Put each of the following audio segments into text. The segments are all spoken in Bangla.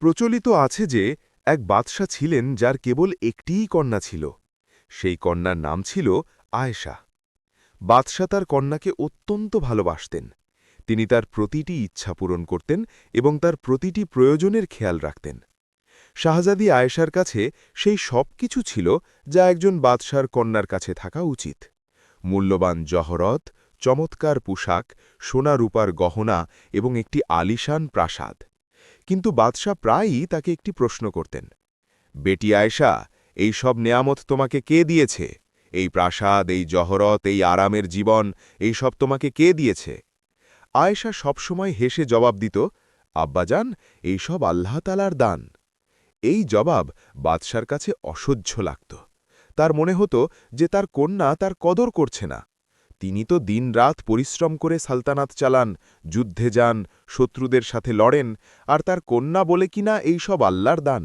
প্রচলিত আছে যে এক বাদশা ছিলেন যার কেবল একটিই কন্যা ছিল। সেই কন্যার নাম ছিল আয়েশা। বাদশা তার কন্যাকে অত্যন্ত ভালোবাসতেন। তিনি তার প্রতিটি ইচ্ছা পূরণ করতেন এবং তার প্রতিটি প্রয়োজনের খেয়াল রাখতেন। শাহজাদি আয়েশার কাছে সেই সব কিছু ছিল যা একজন বাদশার কন্যার কাছে থাকা উচিত। মূল্যবান জহরত, চমৎকার পোশাক, সোনা রূপার গহনা এবং একটি আলিশান প্রাসাদ। কিন্তু বাদশা প্রায়ই তাকে একটি প্রশ্ন করতেন। বেটি আয়েশা, এই সব নেয়ামত তোমাকে কে দিয়েছে? এই প্রাসাদ, এই জহরত, এই আরামের জীবন, এই সব তোমাকে কে দিয়েছে? আয়েশা সবসময় হেসে জবাব দিত, আব্বাজান, এই সব আল্লাহ তালার দান। এই জবাব বাদশার কাছে অসহ্য লাগত। তার মনে হতো যে তার কন্যা তার কদর করছে না। তিনি তো দিনরাত পরিশ্রম করে সালতানাত চালান, যুদ্ধে যান, শত্রুদের সাথে লড়েন, আর তার কন্যা বলে কিনা এই সব আল্লাহর দান।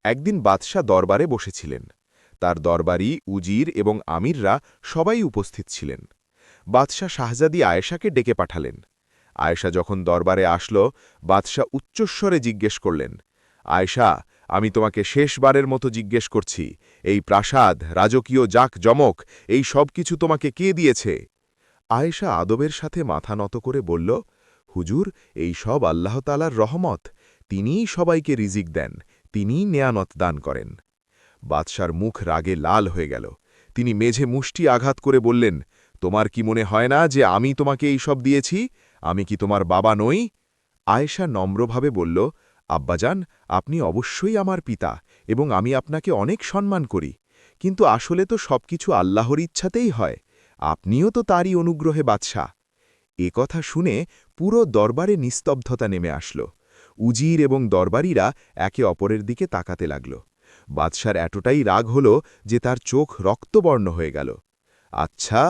একদিন বাদশাহ দরবারে বসেছিলেন। তার দরবারি, উজির এবং আমিররা সবাই উপস্থিত ছিলেন। বাদশাহ শাহজাদি আয়েশাকে ডেকে পাঠালেন। আয়েশা যখন দরবারে আসল, বাদশাহ উচ্চস্বরে জিজ্ঞেস করলেন, আয়েশা, আমি তোমাকে শেষবারের মতো জিজ্ঞেস করছি, এই প্রাসাদ, রাজকীয় জাঁকজমক, এই সব কিছু তোমাকে কে দিয়েছে? আয়েশা আদবের সাথে মাথা নত করে বলল, হুজুর, এই সব আল্লাহ তালার রহমত। তিনিই সবাইকে রিজিক দেন, তিনিই নেয়ানত দান করেন। বাদশার মুখ রাগে লাল হয়ে গেল। তিনি মেঝে মুষ্টি আঘাত করে বললেন, তোমার কি মনে হয় না যে আমি তোমাকে এই সব দিয়েছি? আমি কি তোমার বাবা নই? আয়েশা নম্রভাবে বলল, আব্বাজান, আপনি অবশ্যই আমার পিতা এবং আমি আপনাকে অনেক সম্মান করি। কিন্তু আসলে তো সবকিছু আল্লাহর ইচ্ছাতেই হয়। আপনিও তো তারই অনুগ্রহে বাদশা। এ কথা শুনে পুরো দরবারে নিস্তব্ধতা নেমে আসল। উজির এবং দরবারীরা একে অপরের দিকে তাকাতে লাগল। বাদশার এতটাই রাগ হল যে তার চোখ রক্তবর্ণ হয়ে গেল। আচ্ছা,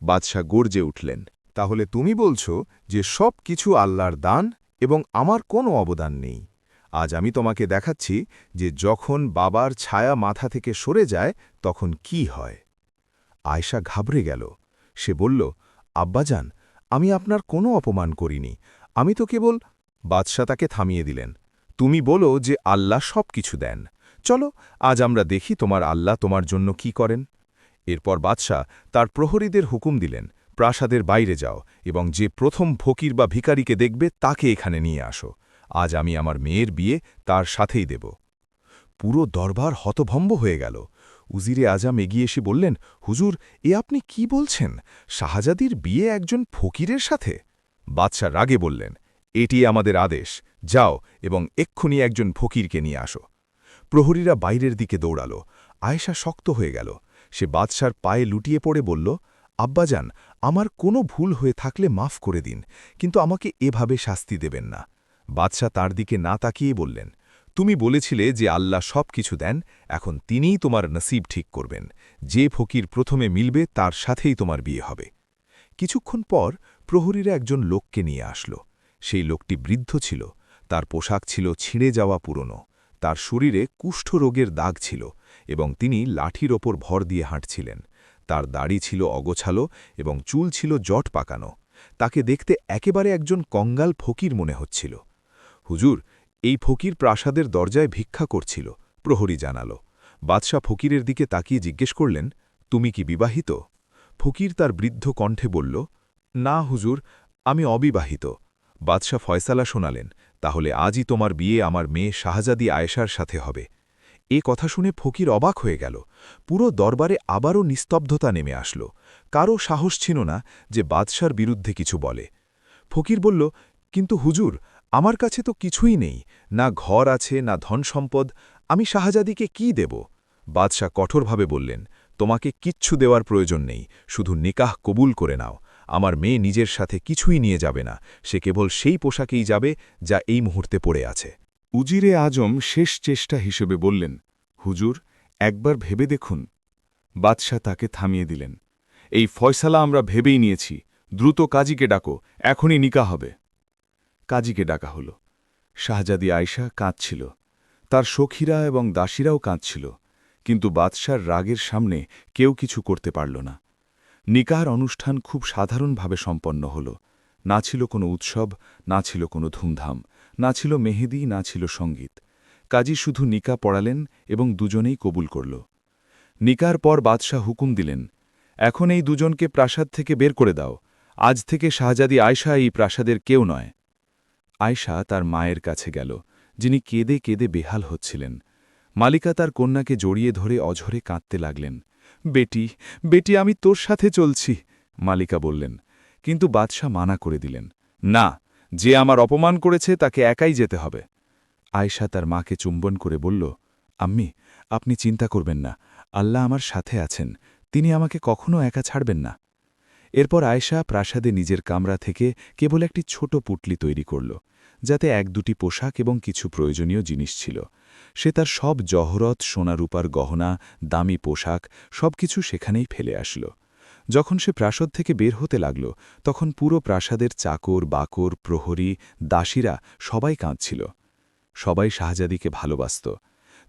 বাদশা গর্জে উঠলেন, তাহলে তুমি বলছো যে সব কিছু আল্লাহর দান এবং আমার কোনো অবদান নেই? আজ আমি তোমাকে দেখাচ্ছি যে যখন বাবার ছায়া মাথা থেকে সরে যায় তখন কি হয়। আয়েশা ঘাবড়ে গেল। সে বলল, আব্বাজান, আমি আপনার কোনো অপমান করিনি, আমি তো কেবল। বাদশা তাকে থামিয়ে দিলেন। তুমি বলো যে আল্লাহ সব কিছু দেন। চলো, আজ আমরা দেখি তোমার আল্লাহ তোমার জন্য কি করেন। এরপর বাদশা তার প্রহরীদের হুকুম দিলেন, প্রাসাদের বাইরে যাও এবং যে প্রথম ফকির বা ভিখারিকে দেখবে তাকে এখানে নিয়ে আসো। আজ আমি আমার মেয়ের বিয়ে তার সাথেই দেব। পুরো দরবার হতভম্ব হয়ে গেল। উজিরে আজম এগিয়ে এসে বললেন, হুজুর, এ আপনি কি বলছেন? শাহজাদির বিয়ে একজন ফকিরের সাথে? বাদশা রাগে বললেন, এটি আমাদের আদেশ, যাও এবং এক্ষুনি একজন ফকিরকে নিয়ে আসো। প্রহরীরা বাইরের দিকে দৌড়াল। আয়েশা শক্ত হয়ে গেল। সে বাদশার পায়ে লুটিয়ে পড়ে বলল, আব্বাজান, আমার কোনো ভুল হয়ে থাকলে মাফ করে দিন, কিন্তু আমাকে এভাবে শাস্তি দেবেন না। বাদশা তার দিকে না তাকিয়ে বললেন, তুমি বলেছিলে যে আল্লাহ সব কিছু দেন, এখন তিনিই তোমার নসিব ঠিক করবেন। যে ফকির প্রথমে মিলবে তার সাথেই তোমার বিয়ে হবে। কিছুক্ষণ পর প্রহরীরা একজন লোককে নিয়ে আসলো। সেই লোকটি বৃদ্ধ ছিল। তার পোশাক ছিল ছিঁড়ে যাওয়া পুরনো। তার শরীরে কুষ্ঠরোগের দাগ ছিল এবং তিনি লাঠির ওপর ভর দিয়ে হাঁটছিলেন। তার দাড়ি ছিল অগোছালো এবং চুল ছিল জট পাকানো। তাকে দেখতে একেবারে একজন কঙ্গাল ফকির মনে হচ্ছিল। হুজুর, এই ফকির প্রাসাদের দরজায় ভিক্ষা করছিল, প্রহরী জানাল। বাদশা ফকিরের দিকে তাকিয়ে জিজ্ঞেস করলেন, তুমি কি বিবাহিত? ফকির তার বৃদ্ধ কণ্ঠে বলল, না হুজুর, আমি অবিবাহিত। বাদশা ফয়সালা শোনালেন, তাহলে আজই তোমার বিয়ে আমার মেয়ে শাহজাদি আয়েশার সাথে হবে। এ কথা শুনে ফকির অবাক হয়ে গেল। পুরো দরবারে আবারও নিস্তব্ধতা নেমে আসল। কারও সাহস ছিল না যে বাদশার বিরুদ্ধে কিছু বলে। ফকির বলল, কিন্তু হুজুর, আমার কাছে তো কিছুই নেই, না ঘর আছে, না ধনসম্পদ, আমি শাহজাদিকে কি দেব? বাদশা কঠোরভাবে বললেন, তোমাকে কিচ্ছু দেওয়ার প্রয়োজন নেই, শুধু নিকাহ কবুল করে নাও। আমার মেয়ে নিজের সাথে কিছুই নিয়ে যাবে না, সে কেবল সেই পোশাকেই যাবে যা এই মুহূর্তে পড়ে আছে। উজিরে আজম শেষ চেষ্টা হিসেবে বললেন, হুজুর, একবার ভেবে দেখুন। বাদশাহ তাকে থামিয়ে দিলেন। এই ফয়সালা আমরা ভেবেই নিয়েছি, দ্রুত কাজীকে ডাকো, এখনই নিকাহ হবে। কাজীকে ডাকা হল। শাহজাদি আয়েশা কাঁদছিল। তার সখীরা এবং দাসীরাও কাঁদছিল, কিন্তু বাদশার রাগের সামনে কেউ কিছু করতে পারল না। নিকাহর অনুষ্ঠান খুব সাধারণভাবে সম্পন্ন হল। না ছিল কোনো উৎসব, না ছিল কোনো ধুমধাম, না ছিল মেহেদি, না ছিল সঙ্গীত। কাজী শুধু নিকা পড়ালেন এবং দুজনেই কবুল করল। নিকার পর বাদশাহ হুকুম দিলেন, এখন এই দুজনকে প্রাসাদ থেকে বের করে দাও। আজ থেকে শাহজাদি আয়শা এই প্রাসাদের কেউ নয়। আয়শা তার মায়ের কাছে গেল, যিনি কেঁদে কেঁদে বেহাল হচ্ছিলেন। মালিকা তার কন্যাকে জড়িয়ে ধরে অঝরে কাঁদতে লাগলেন। বেটি, বেটি, আমি তোর সাথে চলছি, মালিকা বললেন। কিন্তু বাদশাহ মানা করে দিলেন, না, যে আমার অপমান করেছে তাকে একাই যেতে হবে। আয়শা তার মাকে চুম্বন করে বলল, আম্মি, আপনি চিন্তা করবেন না, আল্লাহ আমার সাথে আছেন, তিনি আমাকে কখনো একা ছাড়বেন না। এরপর আয়শা প্রাসাদে নিজের কামরা থেকে কেবল একটি ছোট পুটলি তৈরি করল, যাতে এক দুটি পোশাক এবং কিছু প্রয়োজনীয় জিনিস ছিল। সে তার সব জহরত, সোনারূপার গহনা, দামি পোশাক সবকিছু সেখানেই ফেলে আসল। যখন সে প্রাসাদ থেকে বের হতে লাগল, তখন পুরো প্রাসাদের চাকর, বাকর, প্রহরী, দাসীরা সবাই কাঁদছিল। সবাই শাহজাদিকে ভালোবাসত।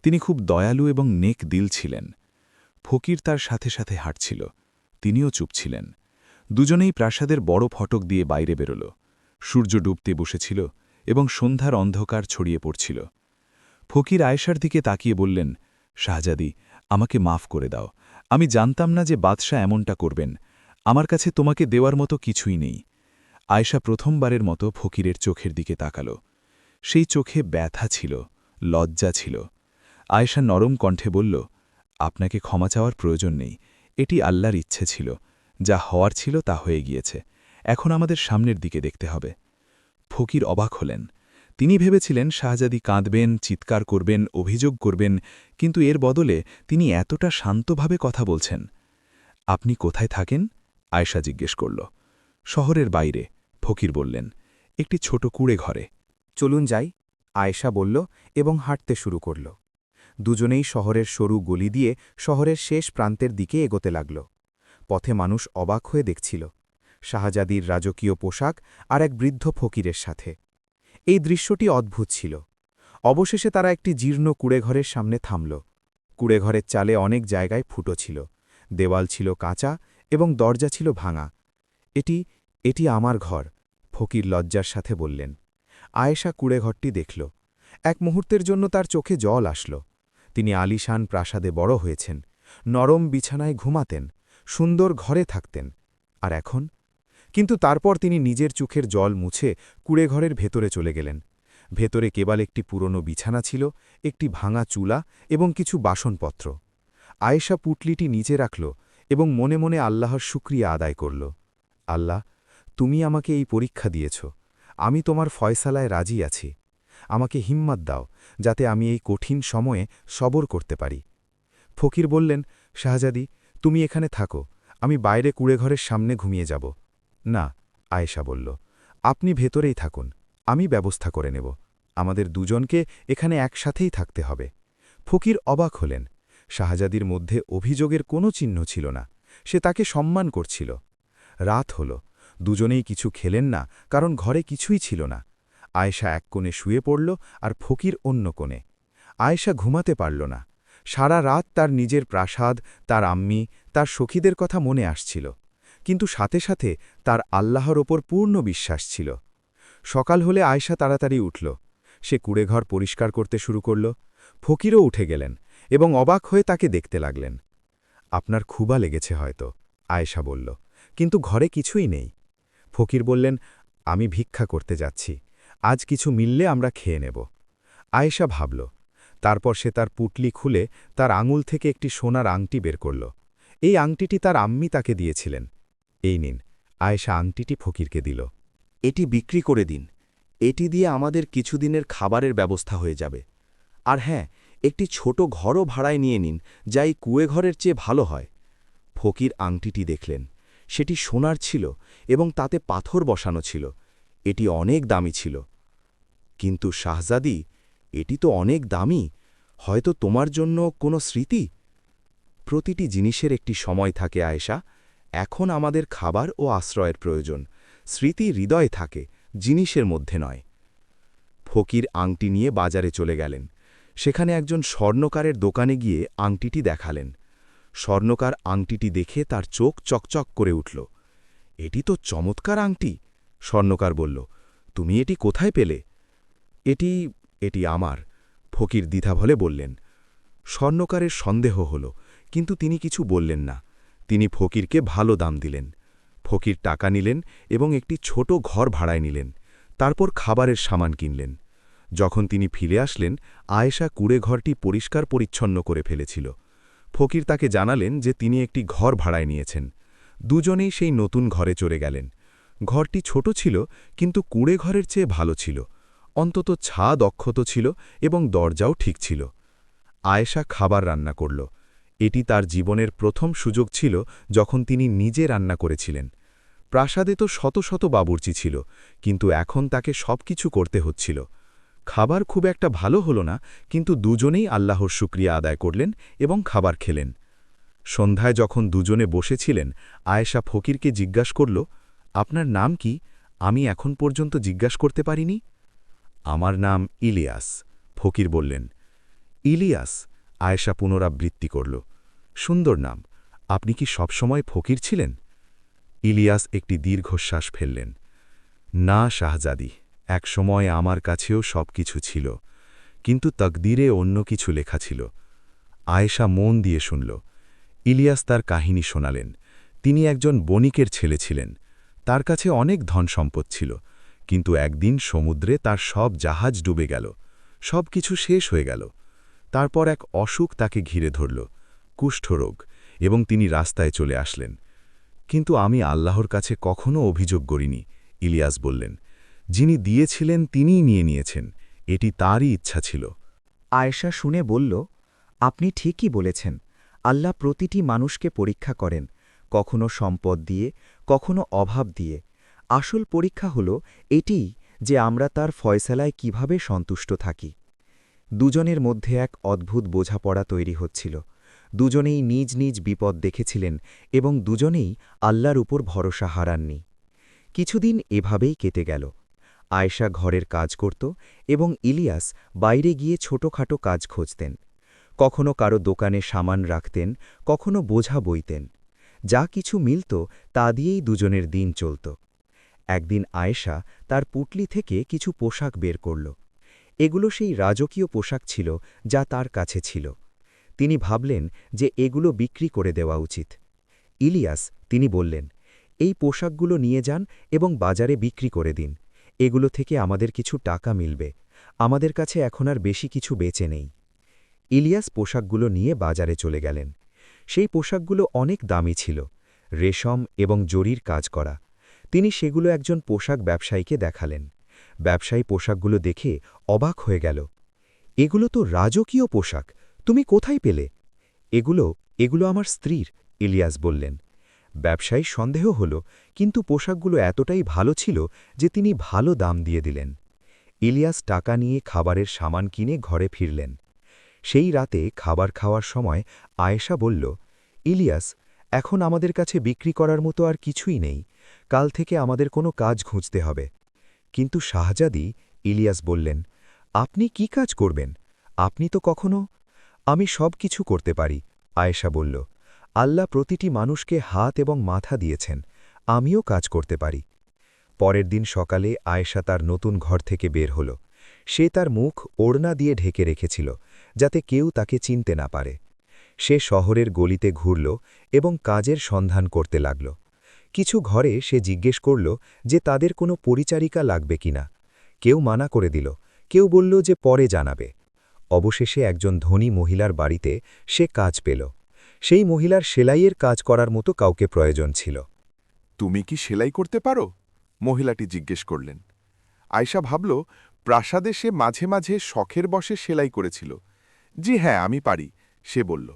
তিনি খুব দয়ালু এবং নেক দিল ছিলেন। ফকির তার সাথে সাথে হাঁটছিল, তিনিও চুপ ছিলেন। দুজনেই প্রাসাদের বড় ফটক দিয়ে বাইরে বেরোল। সূর্য ডুবতে বসেছিল এবং সন্ধ্যার অন্ধকার ছড়িয়ে পড়ছিল। ফকির আয়েশার দিকে তাকিয়ে বললেন, শাহজাদি, আমাকে মাফ করে দাও। আমি জানতাম না যে বাদশাহ এমনটা করবেন। আমার কাছে তোমাকে দেওয়ার মতো কিছুই নেই। আয়েশা প্রথমবারের মতো ফকিরের চোখের দিকে তাকাল। সেই চোখে ব্যথা ছিল, লজ্জা ছিল। আয়েশা নরম কণ্ঠে বলল, আপনাকে ক্ষমা চাওয়ার প্রয়োজন নেই, এটি আল্লাহর ইচ্ছে ছিল। যা হওয়ার ছিল তা হয়ে গিয়েছে, এখন আমাদের সামনের দিকে দেখতে হবে। ফকির অবাক হলেন। তিনি ভেবেছিলেন শাহজাদি কাঁদবেন, চিৎকার করবেন, অভিযোগ করবেন, কিন্তু এর বদলে তিনি এতটা শান্তভাবে কথা বলছেন। আপনি কোথায় থাকেন? আয়েশা জিজ্ঞেস করল। শহরের বাইরে, ফকির বললেন, একটি ছোট কুঁড়ে ঘরে। চলুন যাই, আয়েশা বলল এবং হাঁটতে শুরু করল। দুজনেই শহরের সরু গলি দিয়ে শহরের শেষ প্রান্তের দিকে এগোতে লাগল। পথে মানুষ অবাক হয়ে দেখছিল, শাহজাদির রাজকীয় পোশাক আর এক বৃদ্ধ ফকিরের সাথে। এই দৃশ্যটি অদ্ভুত ছিল। অবশেষে তারা একটি জীর্ণ কুঁড়েঘরের সামনে থামল। কুঁড়েঘরের চালে অনেক জায়গায় ফুটো ছিল, দেওয়াল ছিল কাঁচা এবং দরজা ছিল ভাঙা। এটি এটি আমার ঘর, ফকির লজ্জার সাথে বললেন। আয়েশা কুঁড়েঘরটি দেখল। এক মুহূর্তের জন্য তার চোখে জল আসল। তিনি আলিশান প্রাসাদে বড় হয়েছেন, নরম বিছানায় ঘুমাতেন, সুন্দর ঘরে থাকতেন। আর এখন? কিন্তু তারপর তিনি নিজের চোখের জল মুছে কুঁড়েঘরের ভেতরে চলে গেলেন। ভেতরে কেবল একটি পুরনো বিছানা ছিল, একটি ভাঙা চুলা এবং কিছু বাসনপত্র। আয়েশা পুটলিটি নিচে রাখল এবং মনে মনে আল্লাহর শুকরিয়া আদায় করল। আল্লাহ, তুমি আমাকে এই পরীক্ষা দিয়েছ, আমি তোমার ফয়সালায় রাজি আছি। আমাকে হিম্মত দাও, যাতে আমি এই কঠিন সময়ে সবর করতে পারি। ফকির বললেন, শাহজাদি, তুমি এখানে থাকো, আমি বাইরে কুঁড়েঘরের সামনে ঘুমিয়ে যাব। না, আয়েশা বলল, আপনি ভেতরেই থাকুন, আমি ব্যবস্থা করে নেব। আমাদের দুজনকে এখানে একসাথেই থাকতে হবে। ফকির অবাক হলেন। শাহজাদির মধ্যে অভিযোগের কোনো চিহ্ন ছিল না, সে তাকে সম্মান করছিল। রাত হল, দুজনেই কিছু খেলেন না, কারণ ঘরে কিছুই ছিল না। আয়েশা এক কোণে শুয়ে পড়ল আর ফকির অন্য কোণে। আয়েশা ঘুমাতে পারল না। সারা রাত তার নিজের প্রাসাদ, তার আম্মি, তার সখীদের কথা মনে আসছিল, কিন্তু সাথে সাথে তার আল্লাহর ওপর পূর্ণ বিশ্বাস ছিল। সকাল হলে আয়েশা তাড়াতাড়ি উঠল। সে কুঁড়েঘর পরিষ্কার করতে শুরু করল। ফকিরও উঠে গেলেন এবং অবাক হয়ে তাকে দেখতে লাগলেন। আপনার ক্ষুধা লেগেছে হয়তো, আয়েশা বলল, কিন্তু ঘরে কিছুই নেই। ফকির বললেন, আমি ভিক্ষা করতে যাচ্ছি, আজ কিছু মিললে আমরা খেয়ে নেব। আয়েশা ভাবল। তারপর সে তার পুটলি খুলে তার আঙুল থেকে একটি সোনার আংটি বের করল। এই আংটিটি তার আম্মি তাকে দিয়েছিলেন। এই নিন, আয়েশা আংটিটি ফকিরকে দিল। এটি বিক্রি করে দিন, এটি দিয়ে আমাদের কিছুদিনের খাবারের ব্যবস্থা হয়ে যাবে। আর হ্যাঁ, একটি ছোট ঘরও ভাড়ায় নিয়ে নিন, যা এই কুঁয়েঘরের চেয়ে ভালো হয়। ফকির আংটিটি দেখলেন, সেটি সোনার ছিল এবং তাতে পাথর বসানো ছিল। এটি অনেক দামি ছিল। কিন্তু শাহজাদি, এটি তো অনেক দামি, হয়তো তোমার জন্য কোনো স্মৃতি। প্রতিটি জিনিসের একটি সময় থাকে আয়েশা, এখন আমাদের খাবার ও আশ্রয়ের প্রয়োজন। স্মৃতি হৃদয়ে থাকে, জিনিসের মধ্যে নয়। ফকির আংটি নিয়ে বাজারে চলে গেলেন। সেখানে একজন স্বর্ণকারের দোকানে গিয়ে আংটিটি দেখালেন। স্বর্ণকার আংটিটি দেখে তার চোখ চকচক করে উঠল। এটি তো চমৎকার আংটি, স্বর্ণকার বলল, তুমি এটি কোথায় পেলে? এটি এটি আমার, ফকির দ্বিধাভলে বললেন। স্বর্ণকারের সন্দেহ হল, কিন্তু তিনি কিছু বললেন না। তিনি ফকিরকে ভালো দাম দিলেন। ফকির টাকা নিলেন এবং একটি ছোট ঘর ভাড়ায় নিলেন। তারপর খাবারের সামান কিনলেন। যখন তিনি ফিরে আসলেন, আয়েশা কুঁড়ে ঘরটি পরিষ্কার পরিচ্ছন্ন করে ফেলেছিল। ফকির তাকে জানালেন যে তিনি একটি ঘর ভাড়ায় নিয়েছেন। দুজনেই সেই নতুন ঘরে চলে গেলেন। ঘরটি ছোট ছিল, কিন্তু কুঁড়ে ঘরের চেয়ে ভালো ছিল। অন্তত ছাদ অক্ষত ছিল এবং দরজাও ঠিক ছিল। আয়েশা খাবার রান্না করল। এটি তার জীবনের প্রথম সুযোগ ছিল যখন তিনি নিজে রান্না করেছিলেন। প্রাসাদে তো শত শত বাবুর্চি ছিল, কিন্তু এখন তাকে সবকিছু করতে হচ্ছিল। খাবার খুব একটা ভালো হল না, কিন্তু দুজনেই আল্লাহর শুকরিয়া আদায় করলেন এবং খাবার খেলেন। সন্ধ্যায় যখন দুজনে বসেছিলেন, আয়েশা ফকিরকে জিজ্ঞাসা করল, আপনার নাম কি? আমি এখন পর্যন্ত জিজ্ঞাসা করতে পারিনি। আমার নাম ইলিয়াস, ফকির বললেন। ইলিয়াস, আয়েশা পুনরাবৃত্তি করল। সুন্দর নাম। আপনি কি সবসময় ফকির ছিলেন? ইলিয়াস একটি দীর্ঘশ্বাস ফেললেন। না শাহজাদি, এক সময় আমার কাছেও সবকিছু ছিল, কিন্তু তকদিরে অন্য কিছু লেখা ছিল। আয়েশা মন দিয়ে শুনল। ইলিয়াস তার কাহিনী শোনালেন। তিনি একজন বণিকের ছেলে ছিলেন। তার কাছে অনেক ধন সম্পদ ছিল, কিন্তু একদিন সমুদ্রে তার সব জাহাজ ডুবে গেল। সব কিছু শেষ হয়ে গেল। তারপর এক অসুখ তাকে ঘিরে ধরল, কুষ্ঠরোগ, এবং তিনি রাস্তায় চলে আসলেন। কিন্তু আমি আল্লাহর কাছে কখনো অভিযোগ করিনি, ইলিয়াস বললেন। যিনি দিয়েছিলেন তিনিই নিয়ে নিয়েছেন। এটি তারই ইচ্ছা ছিল। আয়েশা শুনে বলল, আপনি ঠিকই বলেছেন। আল্লাহ প্রতিটি মানুষকে পরীক্ষা করেন, কখনো সম্পদ দিয়ে, কখনো অভাব দিয়ে। আসল পরীক্ষা হল এটিই যে আমরা তার ফয়সালায় কিভাবে সন্তুষ্ট থাকি। দুজনের মধ্যে এক অদ্ভুত বোঝাপড়া তৈরি হচ্ছিল। দুজনেই নিজ নিজ বিপদ দেখেছিলেন এবং দুজনেই আল্লাহর উপর ভরসা হারাননি। কিছুদিন এভাবেই কেটে গেল। আয়েশা ঘরের কাজ করত এবং ইলিয়াস বাইরে গিয়ে ছোটখাটো কাজ খুঁজতেন। কখনো কারো দোকানে সামান রাখতেন, কখনো বোঝা বইতেন। যা কিছু মিলত তা দিয়েই দুজনের দিন চলত। একদিন আয়েশা তার পুটলি থেকে কিছু পোশাক বের করল। এগুলো সেই রাজকীয় পোশাক ছিল যা তার কাছে ছিল। তিনি ভাবলেন যে এগুলো বিক্রি করে দেওয়া উচিত। ইলিয়াস, তিনি বললেন, এই পোশাকগুলো নিয়ে যান এবং বাজারে বিক্রি করে দিন। এগুলো থেকে আমাদের কিছু টাকা মিলবে। আমাদের কাছে এখন আর বেশি কিছু বেঁচে নেই। ইলিয়াস পোশাকগুলো নিয়ে বাজারে চলে গেলেন। সেই পোশাকগুলো অনেক দামি ছিল, রেশম এবং জরির কাজ করা। তিনি সেগুলো একজন পোশাক ব্যবসায়ীকে দেখালেন। ব্যবসায়ী পোশাকগুলো দেখে অবাক হয়ে গেল। এগুলো তো রাজকীয় পোশাক, তুমি কোথায় পেলে? এগুলো আমার স্ত্রীর, ইলিয়াস বললেন। ব্যবসায়ী সন্দেহ হল, কিন্তু পোশাকগুলো এতটাই ভালো ছিল যে তিনি ভালো দাম দিয়ে দিলেন। ইলিয়াস টাকা নিয়ে খাবারের সামান কিনে ঘরে ফিরলেন। সেই রাতে খাবার খাওয়ার সময় আয়েশা বলল, ইলিয়াস, এখন আমাদের কাছে বিক্রি করার মতো আর কিছুই নেই। কাল থেকে আমাদের কোনো কাজ খুঁজতে হবে। কিন্তু শাহজাদি, ইলিয়াস বললেন, আপনি কি কাজ করবেন? আপনি তো কখনো। আমি সব কিছু করতে পারি, আয়েশা বলল। আল্লাহ প্রতিটি মানুষকে হাত এবং মাথা দিয়েছেন, আমিও কাজ করতে পারি। পরের দিন সকালে আয়েশা তার নতুন ঘর থেকে বের হল। সে তার মুখ ওড়না দিয়ে ঢেকে রেখেছিল, যাতে কেউ তাকে চিনতে না পারে। সে শহরের গলিতে ঘুরল এবং কাজের সন্ধান করতে লাগল। কিছু ঘরে সে জিজ্ঞেস করল যে তাদের কোনো পরিচারিকা লাগবে কিনা। কেউ মানা করে দিল, কেউ বলল যে পরে জানাবে। অবশেষে একজন ধনী মহিলার বাড়িতে সে কাজ পেল। সেই মহিলার সেলাইয়ের কাজ করার মতো কাউকে প্রয়োজন ছিল। তুমি কি সেলাই করতে পারো? মহিলাটি জিজ্ঞেস করলেন। আয়শা ভাবল, প্রাসাদে সে মাঝে মাঝে শখের বশে সেলাই করেছিল। জি হ্যাঁ, আমি পারি, সে বলল।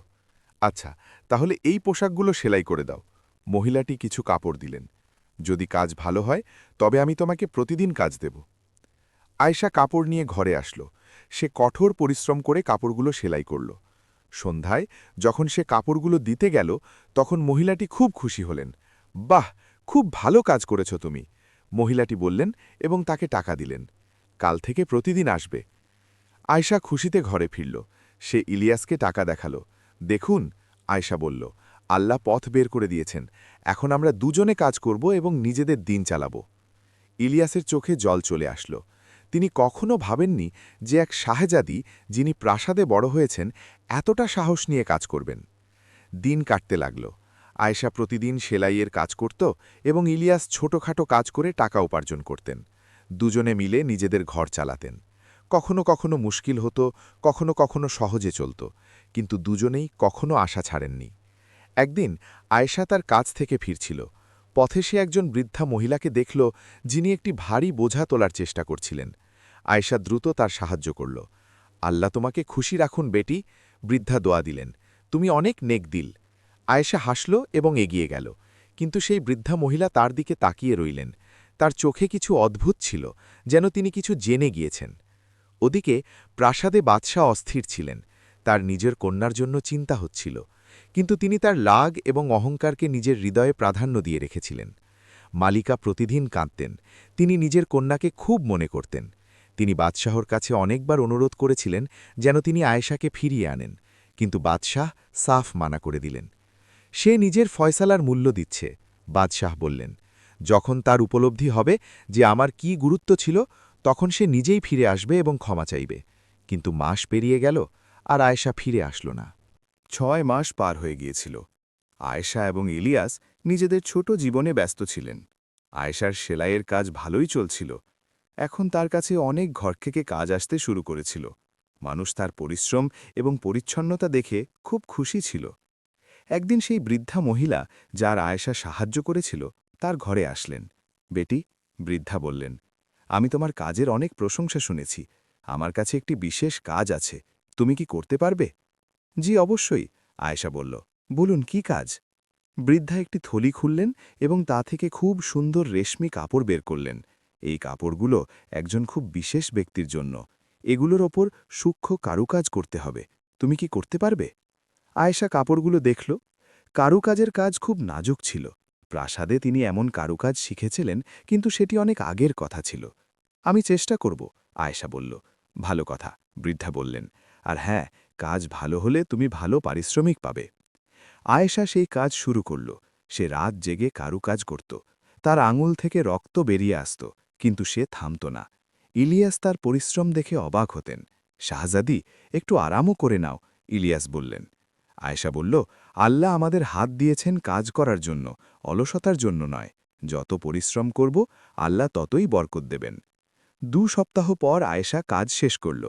আচ্ছা, তাহলে এই পোশাকগুলো সেলাই করে দাও। মহিলাটি কিছু কাপড় দিলেন। যদি কাজ ভালো হয় তবে আমি তোমাকে প্রতিদিন কাজ দেব। আয়শা কাপড় নিয়ে ঘরে আসলো। সে কঠোর পরিশ্রম করে কাপড়গুলো সেলাই করল। সন্ধ্যায় যখন সে কাপড়গুলো দিতে গেল, তখন মহিলাটি খুব খুশি হলেন। বাহ, খুব ভালো কাজ করেছ তুমি, মহিলাটি বললেন এবং তাকে টাকা দিলেন। কাল থেকে প্রতিদিন আসবে। আয়শা খুশিতে ঘরে ফিরল। সে ইলিয়াসকে টাকা দেখালো। দেখুন, আয়শা বলল, আল্লাহ পথ বের করে দিয়েছেন। এখন আমরা দুজনে কাজ করব এবং নিজেদের দিন চালাব। ইলিয়াসের চোখে জল চলে আসলো। তিনি কখনো ভাবেননি যে এক শাহজাদি যিনি প্রাসাদে বড় হয়েছেন এতটা সাহস নিয়ে কাজ করবেন। দিন কাটতে লাগল। আয়েশা প্রতিদিন সেলাইয়ের কাজ করত এবং ইলিয়াস ছোটখাটো কাজ করে টাকা উপার্জন করতেন। দুজনে মিলে নিজেদের ঘর চালাতেন। কখনো কখনো মুশকিল হতো, কখনো কখনো সহজে চলত, কিন্তু দুজনেই কখনো আশা ছাড়েননি। একদিন আয়েশা তার কাজ থেকে ফিরছিল। পথে সে একজন বৃদ্ধা মহিলাকে দেখল, যিনি একটি ভারী বোঝা তোলার চেষ্টা করছিলেন। আয়েশা দ্রুত তার সাহায্য করল। আল্লাহ তোমাকে খুশি রাখুন বেটি, বৃদ্ধা দোয়া দিলেন। তুমি অনেক নেক দিল। আয়েশা হাসল এবং এগিয়ে গেল, কিন্তু সেই বৃদ্ধা মহিলা তার দিকে তাকিয়ে রইলেন। তার চোখে কিছু অদ্ভুত ছিল, যেন তিনি কিছু জেনে গিয়েছেন। ওদিকে প্রাসাদে বাদশাহ অস্থির ছিলেন। তার নিজের কন্যার জন্য চিন্তা হচ্ছিল, কিন্তু তিনি তার লাগ এবং অহংকারকে নিজের হৃদয়ে প্রাধান্য দিয়ে রেখেছিলেন। মালিকা প্রতিদিন কাঁদতেন। তিনি নিজের কন্যাকে খুব মনে করতেন। তিনি বাদশাহর কাছে অনেকবার অনুরোধ করেছিলেন যেন তিনি আয়েশাকে ফিরিয়ে আনেন, কিন্তু বাদশাহ সাফ মানা করে দিলেন। সে নিজের ফয়সালার মূল্য দিচ্ছে, বাদশাহ বললেন। যখন তার উপলব্ধি হবে যে আমার কি গুরুত্ব ছিল, তখন সে নিজেই ফিরে আসবে এবং ক্ষমা চাইবে। কিন্তু মাস পেরিয়ে গেল, আর আয়েশা ফিরে আসল না। 6 মাস পার হয়ে গিয়েছিল। আয়েশা এবং ইলিয়াস নিজেদের ছোট জীবনে ব্যস্ত ছিলেন। আয়েশার সেলাইয়ের কাজ ভালোই চলছিল। এখন তার কাছে অনেক ঘর থেকে কাজ আসতে শুরু করেছিল। মানুষ তার পরিশ্রম এবং পরিচ্ছন্নতা দেখে খুব খুশি ছিল। একদিন সেই বৃদ্ধা মহিলা, যার আয়েশা সাহায্য করেছিল, তার ঘরে আসলেন। বেটি, বৃদ্ধা বললেন, আমি তোমার কাজের অনেক প্রশংসা শুনেছি। আমার কাছে একটি বিশেষ কাজ আছে, তুমি কি করতে পারবে? জি অবশ্যই, আয়েশা বলল। বলুন কি কাজ? বৃদ্ধা একটি থলি খুললেন এবং তা থেকে খুব সুন্দর রেশমি কাপড় বের করলেন। এই কাপড়গুলো একজন খুব বিশেষ ব্যক্তির জন্য। এগুলোর ওপর সূক্ষ্ম কারুকাজ করতে হবে। তুমি কি করতে পারবে? আয়েশা কাপড়গুলো দেখল। কারুকাজের কাজ খুব নাজুক ছিল। প্রাসাদে তিনি এমন কারুকাজ শিখেছিলেন, কিন্তু সেটি অনেক আগের কথা ছিল। আমি চেষ্টা করব, আয়েশা বলল। ভালো কথা, বৃদ্ধা বললেন। আর হ্যাঁ, কাজ ভালো হলে তুমি ভালো পারিশ্রমিক পাবে। আয়েশা সেই কাজ শুরু করল। সে রাত জেগে কারুকাজ করত। তার আঙুল থেকে রক্ত বেরিয়ে আসত, কিন্তু সে থামত না। ইলিয়াস তার পরিশ্রম দেখে অবাক হতেন। শাহজাদি, একটু আরামও করে নাও, ইলিয়াস বললেন। আয়েশা বলল, আল্লাহ আমাদের হাত দিয়েছেন কাজ করার জন্য, অলসতার জন্য নয়। যত পরিশ্রম করব, আল্লাহ ততই বরকত দেবেন। 2 সপ্তাহ পর আয়েশা কাজ শেষ করল।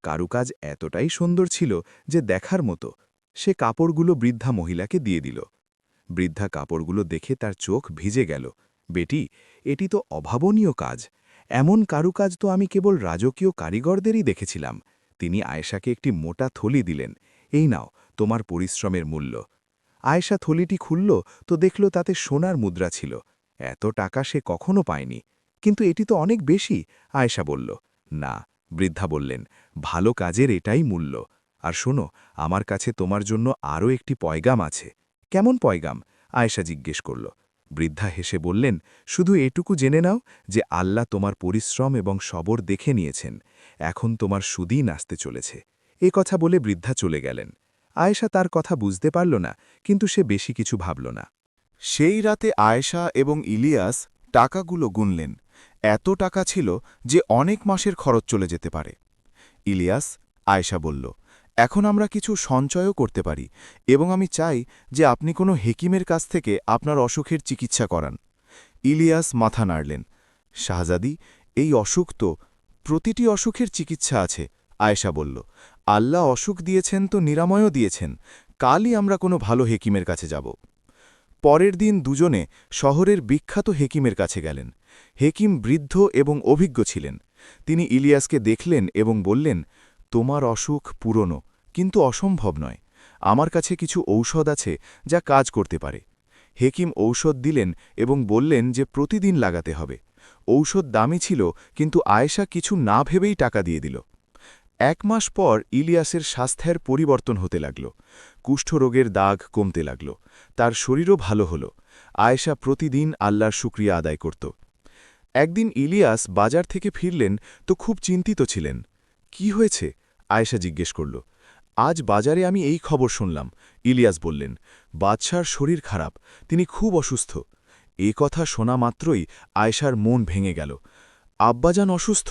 কারুকাজ এতটাই সুন্দর ছিল যে দেখার মতো। সে কাপড়গুলো বৃদ্ধা মহিলাকে দিয়ে দিল। বৃদ্ধা কাপড়গুলো দেখে তার চোখ ভিজে গেল। বেটি, এটি তো অভাবনীয় কাজ। এমন কারুকাজ তো আমি কেবল রাজকীয় কারিগরদেরই দেখেছিলাম। তিনি আয়েশাকে একটি মোটা থলি দিলেন। এই নাও, তোমার পরিশ্রমের মূল্য। আয়েশা থলিটি খুলল তো দেখল তাতে সোনার মুদ্রা ছিল। এত টাকা সে কখনো পায়নি। কিন্তু এটি তো অনেক বেশি, আয়েশা বলল। না, বৃদ্ধা বললেন, ভালো কাজের এটাই মূল্য। আর শোনো, আমার কাছে তোমার জন্য আরও একটি পয়গাম আছে। কেমন পয়গাম? আয়েশা জিজ্ঞেস করল। বৃদ্ধা হেসে বললেন, শুধু এটুকু জেনে নাও যে আল্লাহ তোমার পরিশ্রম এবং সবর দেখে নিয়েছেন। এখন তোমার সুদিন আসতে চলেছে। এ কথা বলে বৃদ্ধা চলে গেলেন। আয়েশা তার কথা বুঝতে পারল না, কিন্তু সে বেশি কিছু ভাবল না। সেই রাতে আয়েশা এবং ইলিয়াস টাকাগুলো গুনলেন। এত টাকা ছিল যে অনেক মাসের খরচ চলে যেতে পারে। ইলিয়াস, আয়েশা বলল, এখন আমরা কিছু সঞ্চয়ও করতে পারি এবং আমি চাই যে আপনি কোনো হেকিমের কাছ থেকে আপনার অসুখের চিকিৎসা করান। ইলিয়াস মাথা নাড়লেন। শাহজাদি, এই অসুখ তো, প্রতিটি অসুখের চিকিৎসা আছে, আয়েশা বলল। আল্লাহ অসুখ দিয়েছেন তো নিরাময়ও দিয়েছেন। কালই আমরা কোনো ভালো হেকিমের কাছে যাব। পরের দিন দুজনে শহরের বিখ্যাত হেকিমের কাছে গেলেন। হেকিম বৃদ্ধ এবং অভিজ্ঞ ছিলেন। তিনি ইলিয়াসকে দেখলেন এবং বললেন, তোমার অসুখ পুরনো, কিন্তু অসম্ভব নয়। আমার কাছে কিছু ঔষধ আছে যা কাজ করতে পারে। হেকিম ঔষধ দিলেন এবং বললেন যে প্রতিদিন লাগাতে হবে। ঔষধ দামি ছিল, কিন্তু আয়েশা কিছু না ভেবেই টাকা দিয়ে দিল। 1 মাস পর ইলিয়াসের স্বাস্থ্যের পরিবর্তন হতে লাগল। কুষ্ঠরোগের দাগ কমতে লাগল। তার শরীরও ভালো হল। আয়েশা প্রতিদিন আল্লাহর শুকরিয়া আদায় করত। একদিন ইলিয়াস বাজার থেকে ফিরলেন তো খুব চিন্তিত ছিলেন। কি হয়েছে? আয়েশা জিজ্ঞেস করল। আজ বাজারে আমি এই খবর শুনলাম, ইলিয়াস বললেন। বাদশার শরীর খারাপ, তিনি খুব অসুস্থ। এ কথা শোনা মাত্রই আয়েশার মন ভেঙে গেল। আব্বাজান অসুস্থ?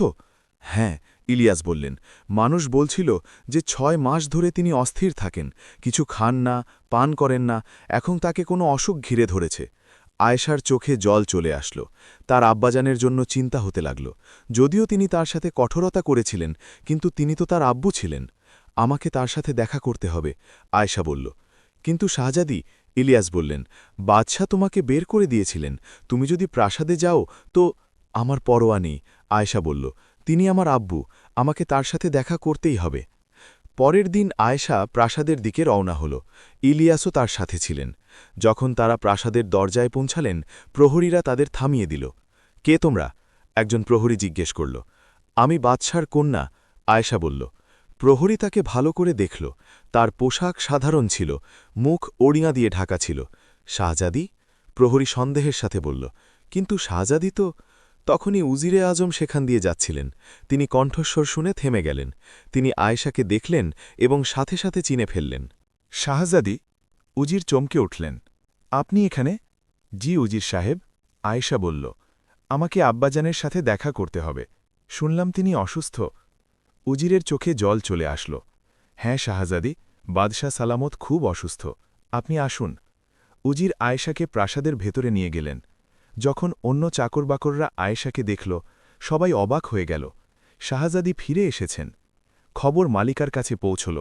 হ্যাঁ, ইলিয়াস বললেন, মানুষ বলছিল যে 6 মাস ধরে তিনি অস্থির থাকেন, কিছু খান না, পান করেন না, এখন তাকে কোনো অসুখ ঘিরে ধরেছে। আয়েশার চোখে জল চলে আসলো। তার আব্বাজানের জন্য চিন্তা হতে লাগল। যদিও তিনি তার সাথে কঠোরতা করেছিলেন, কিন্তু তিনি তো তার আব্বু ছিলেন। আমাকে তার সাথে দেখা করতে হবে, আয়েশা বলল। কিন্তু শাহজাদি, ইলিয়াস বললেন, বাদশাহ তোমাকে বের করে দিয়েছিলেন, তুমি যদি প্রাসাদে যাও তো। আমার পরোয়া নেই, আয়েশা বলল, তিনি আমার আব্বু, আমাকে তার সাথে দেখা করতেই হবে। পরের দিন আয়েশা প্রাসাদের দিকে রওনা হল। ইলিয়াসও তার সাথে ছিলেন। যখন তারা প্রাসাদের দরজায় পৌঁছালেন, প্রহরীরা তাদের থামিয়ে দিল। কে তোমরা? একজন প্রহরী জিজ্ঞেস করল। আমি বাদশার কন্যা, আয়েশা বলল। প্রহরী তাকে ভালো করে দেখল। তার পোশাক সাধারণ ছিল, মুখ ওড়িয়া দিয়ে ঢাকা ছিল। শাহজাদি? প্রহরী সন্দেহের সাথে বলল। কিন্তু শাহজাদি তো। তখনই উজিরে আজম সেখান দিয়ে যাচ্ছিলেন। তিনি কণ্ঠস্বর শুনে থেমে গেলেন। তিনি আয়েশাকে দেখলেন এবং সাথে সাথে চিনে ফেললেন। শাহজাদি, উজির চমকে উঠলেন। আপনি এখানে? জি উজির সাহেব, আয়েশা বলল। আমাকে আব্বাজানের সাথে দেখা করতে হবে, শুনলাম তিনি অসুস্থ। উজিরের চোখে জল চলে আসলো। হ্যাঁ শাহজাদি, বাদশাহ সালামত খুব অসুস্থ, আপনি আসুন। উজির আয়েশাকে প্রাসাদের ভেতরে নিয়ে গেলেন। যখন অন্য চাকরবাকররা আয়েশাকে দেখল, সবাই অবাক হয়ে গেল। শাহজাদি ফিরে এসেছেন। খবর মালিকার কাছে পৌঁছল।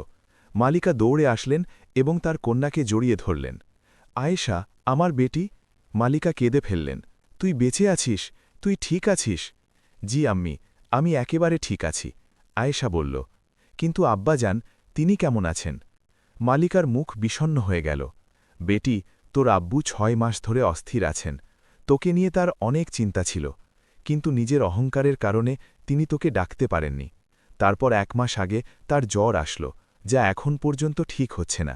মালিকা দৌড়ে আসলেন এবং তার কন্যাকে জড়িয়ে ধরলেন। আয়েশা, আমার বেটি। মালিকা কেঁদে ফেললেন। তুই বেঁচে আছিস? তুই ঠিক আছিস? জি আম্মি, আমি একেবারে ঠিক আছি, আয়েশা বলল। কিন্তু আব্বাজান, তিনি কেমন আছেন? মালিকার মুখ বিষণ্ণ হয়ে গেল। বেটি, তোর আব্বু 6 মাস ধরে অস্থির আছেন। তোকে নিয়ে তার অনেক চিন্তা ছিল, কিন্তু নিজের অহংকারের কারণে তিনি তোকে ডাকতে পারেননি। তারপর 1 মাস আগে তার জ্বর আসলো, যা এখন পর্যন্ত ঠিক হচ্ছে না।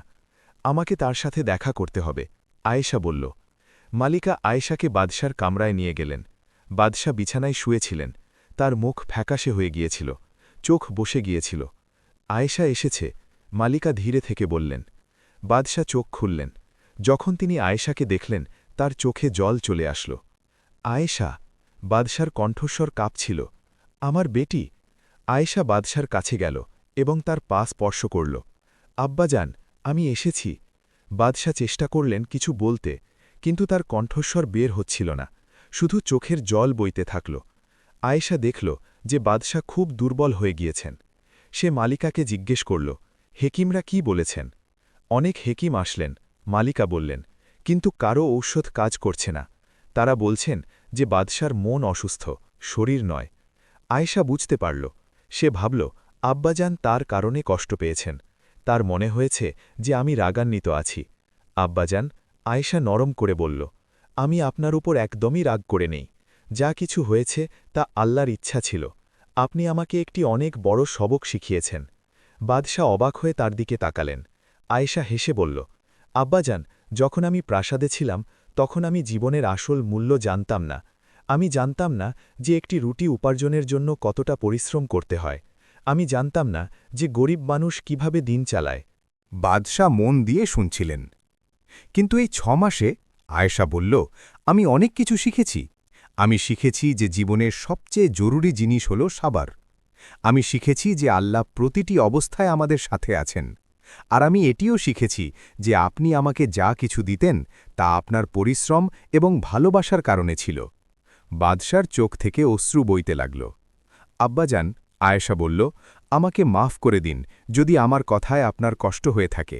আমাকে তার সাথে দেখা করতে হবে, আয়েশা বলল। মালিকা আয়েশাকে বাদশার কামরায় নিয়ে গেলেন। বাদশা বিছানায় শুয়েছিলেন। তার মুখ ফ্যাকাশে হয়ে গিয়েছিল, চোখ বসে গিয়েছিল। আয়েশা এসেছে, মালিকা ধীরে থেকে বললেন। বাদশা চোখ খুললেন। যখন তিনি আয়েশাকে দেখলেন, তার চোখে জল চলে আসল। আয়েশা? বাদশার কণ্ঠস্বর কাঁপছিল। আমার বেটি। আয়েশা বাদশার কাছে গেল এবং তার পা স্পর্শ করল। আব্বাজান, আমি এসেছি। বাদশা চেষ্টা করলেন কিছু বলতে, কিন্তু তার কণ্ঠস্বর বের হচ্ছিল না, শুধু চোখের জল বইতে থাকল। আয়েশা দেখল যে বাদশা খুব দুর্বল হয়ে গিয়েছেন। সে মালিকাকে জিজ্ঞেস করল, হেকিমরা কি বলেছেন? অনেক হেকিম আসলেন, মালিকা বললেন, কিন্তু কারও ঔষধ কাজ করছে না। তারা বলছেন যে বাদশার মন অসুস্থ, শরীর নয়। আয়েশা বুঝতে পারল। সে ভাবল, আব্বাজান তার কারণে কষ্ট পেয়েছেন। তার মনে হয়েছে যে আমি রাগান্বিত আছি। আব্বাজান, আয়েশা নরম করে বলল, আমি আপনার উপর একদমই রাগ করে নেই। যা কিছু হয়েছে তা আল্লাহর ইচ্ছা ছিল। আপনি আমাকে একটি অনেক বড় সবক শিখিয়েছেন। বাদশাহ অবাক হয়ে তার দিকে তাকালেন। আয়েশা হেসে বলল, আব্বাজান, যখন আমি প্রাসাদে ছিলাম তখন আমি জীবনের আসল মূল্য জানতাম না। আমি জানতাম না যে একটি রুটি উপার্জনের জন্য কতটা পরিশ্রম করতে হয়। আমি জানতাম না যে গরিব মানুষ কিভাবে দিন চালায়। বাদশাহ মন দিয়ে শুনছিলেন। কিন্তু এই 6 মাসে, আয়েশা বলল, আমি অনেক কিছু শিখেছি। আমি শিখেছি যে জীবনের সবচেয়ে জরুরি জিনিস হল সাবার। আমি শিখেছি যে আল্লাহ প্রতিটি অবস্থায় আমাদের সাথে আছেন। আর আমি এটিও শিখেছি যে আপনি আমাকে যা কিছু দিতেন তা আপনার পরিশ্রম এবং ভালোবাসার কারণে ছিল। বাদশার চোখ থেকে অশ্রু বইতে লাগল। আব্বাজান, আয়েশা বলল, আমাকে মাফ করে দিন যদি আমার কথায় আপনার কষ্ট হয়ে থাকে।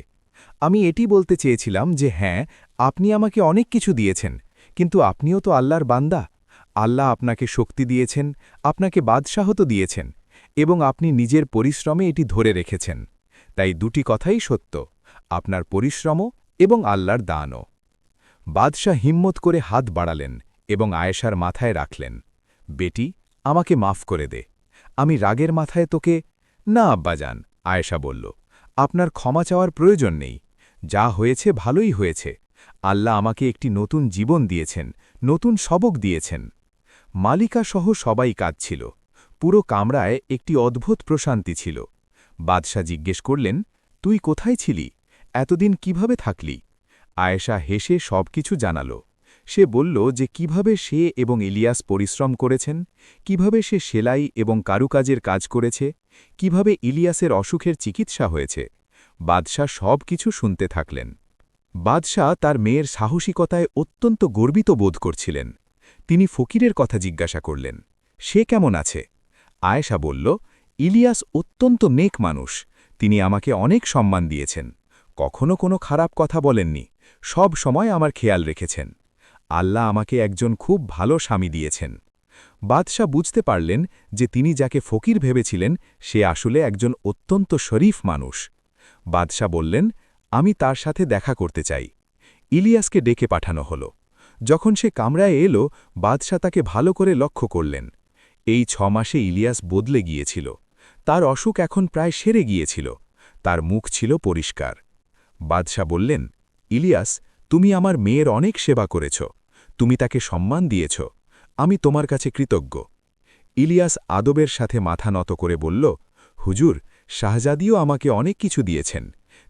আমি এটি বলতে চেয়েছিলাম যে হ্যাঁ, আপনি আমাকে অনেক কিছু দিয়েছেন, কিন্তু আপনিও তো আল্লাহর বান্দা। আল্লাহ আপনাকে শক্তি দিয়েছেন, আপনাকে বাদশাহত দিয়েছেন, এবং আপনি নিজের পরিশ্রমে এটি ধরে রেখেছেন। তাই দুটি কথাই সত্য, আপনার পরিশ্রমও এবং আল্লাহর দানও। বাদশাহ হিম্মত করে হাত বাড়ালেন এবং আয়েশার মাথায় রাখলেন। বেটি, আমাকে মাফ করে দে। আমি রাগের মাথায় তোকে। না আব্বাজান, আয়েশা বলল, আপনার ক্ষমা চাওয়ার প্রয়োজন নেই। যা হয়েছে ভালোই হয়েছে। আল্লাহ আমাকে একটি নতুন জীবন দিয়েছেন, নতুন সবক দিয়েছেন। মালিকা সহ সবাই কাঁদছিল। পুরো কামরায় একটি অদ্ভুত প্রশান্তি ছিল। বাদশাহ জিজ্ঞেস করলেন, তুই কোথায় ছিলি? এতদিন কিভাবে থাকলি? আয়েশা হেসে সবকিছু জানাল। সে বলল যে কিভাবে সে এবং ইলিয়াস পরিশ্রম করেছেন, কিভাবে সে সেলাই এবং কারুকাজের কাজ করেছে, কিভাবে ইলিয়াসের অসুখের চিকিৎসা হয়েছে। বাদশাহ সব কিছু শুনতে থাকলেন। বাদশাহ তার মেয়ের সাহসিকতায় অত্যন্ত গর্বিত বোধ করছিলেন। তিনি ফকিরের কথা জিজ্ঞাসা করলেন, সে কেমন আছে? আয়েশা বলল, ইলিয়াস অত্যন্ত নেক মানুষ, তিনি আমাকে অনেক সম্মান দিয়েছেন, কখনো কোনো খারাপ কথা বলেননি, সব সময় আমার খেয়াল রেখেছেন। আল্লাহ আমাকে একজন খুব ভালো স্বামী দিয়েছেন। বাদশাহ বুঝতে পারলেন যে তিনি যাকে ফকির ভেবেছিলেন সে আসলে একজন অত্যন্ত শরীফ মানুষ। বাদশাহ বললেন, আমি তার সাথে দেখা করতে চাই। ইলিয়াসকে ডেকে পাঠানো হল। যখন সে কামরায় এলো, বাদশাহ তাকে ভালো করে লক্ষ্য করলেন। এই 6 মাসে ইলিয়াস বদলে গিয়েছিল। তার অসুখ এখন প্রায় সেরে গিয়েছিল। তার মুখ ছিল পরিষ্কার। বাদশাহ বললেন, ইলিয়াস, তুমি আমার মেয়ের অনেক সেবা করেছ, তুমি তাকে সম্মান দিয়েছ, আমি তোমার কাছে কৃতজ্ঞ। ইলিয়াস আদবের সাথে মাথা নত করে বলল, হুজুর, শাহজাদিও আমাকে অনেক কিছু দিয়েছেন,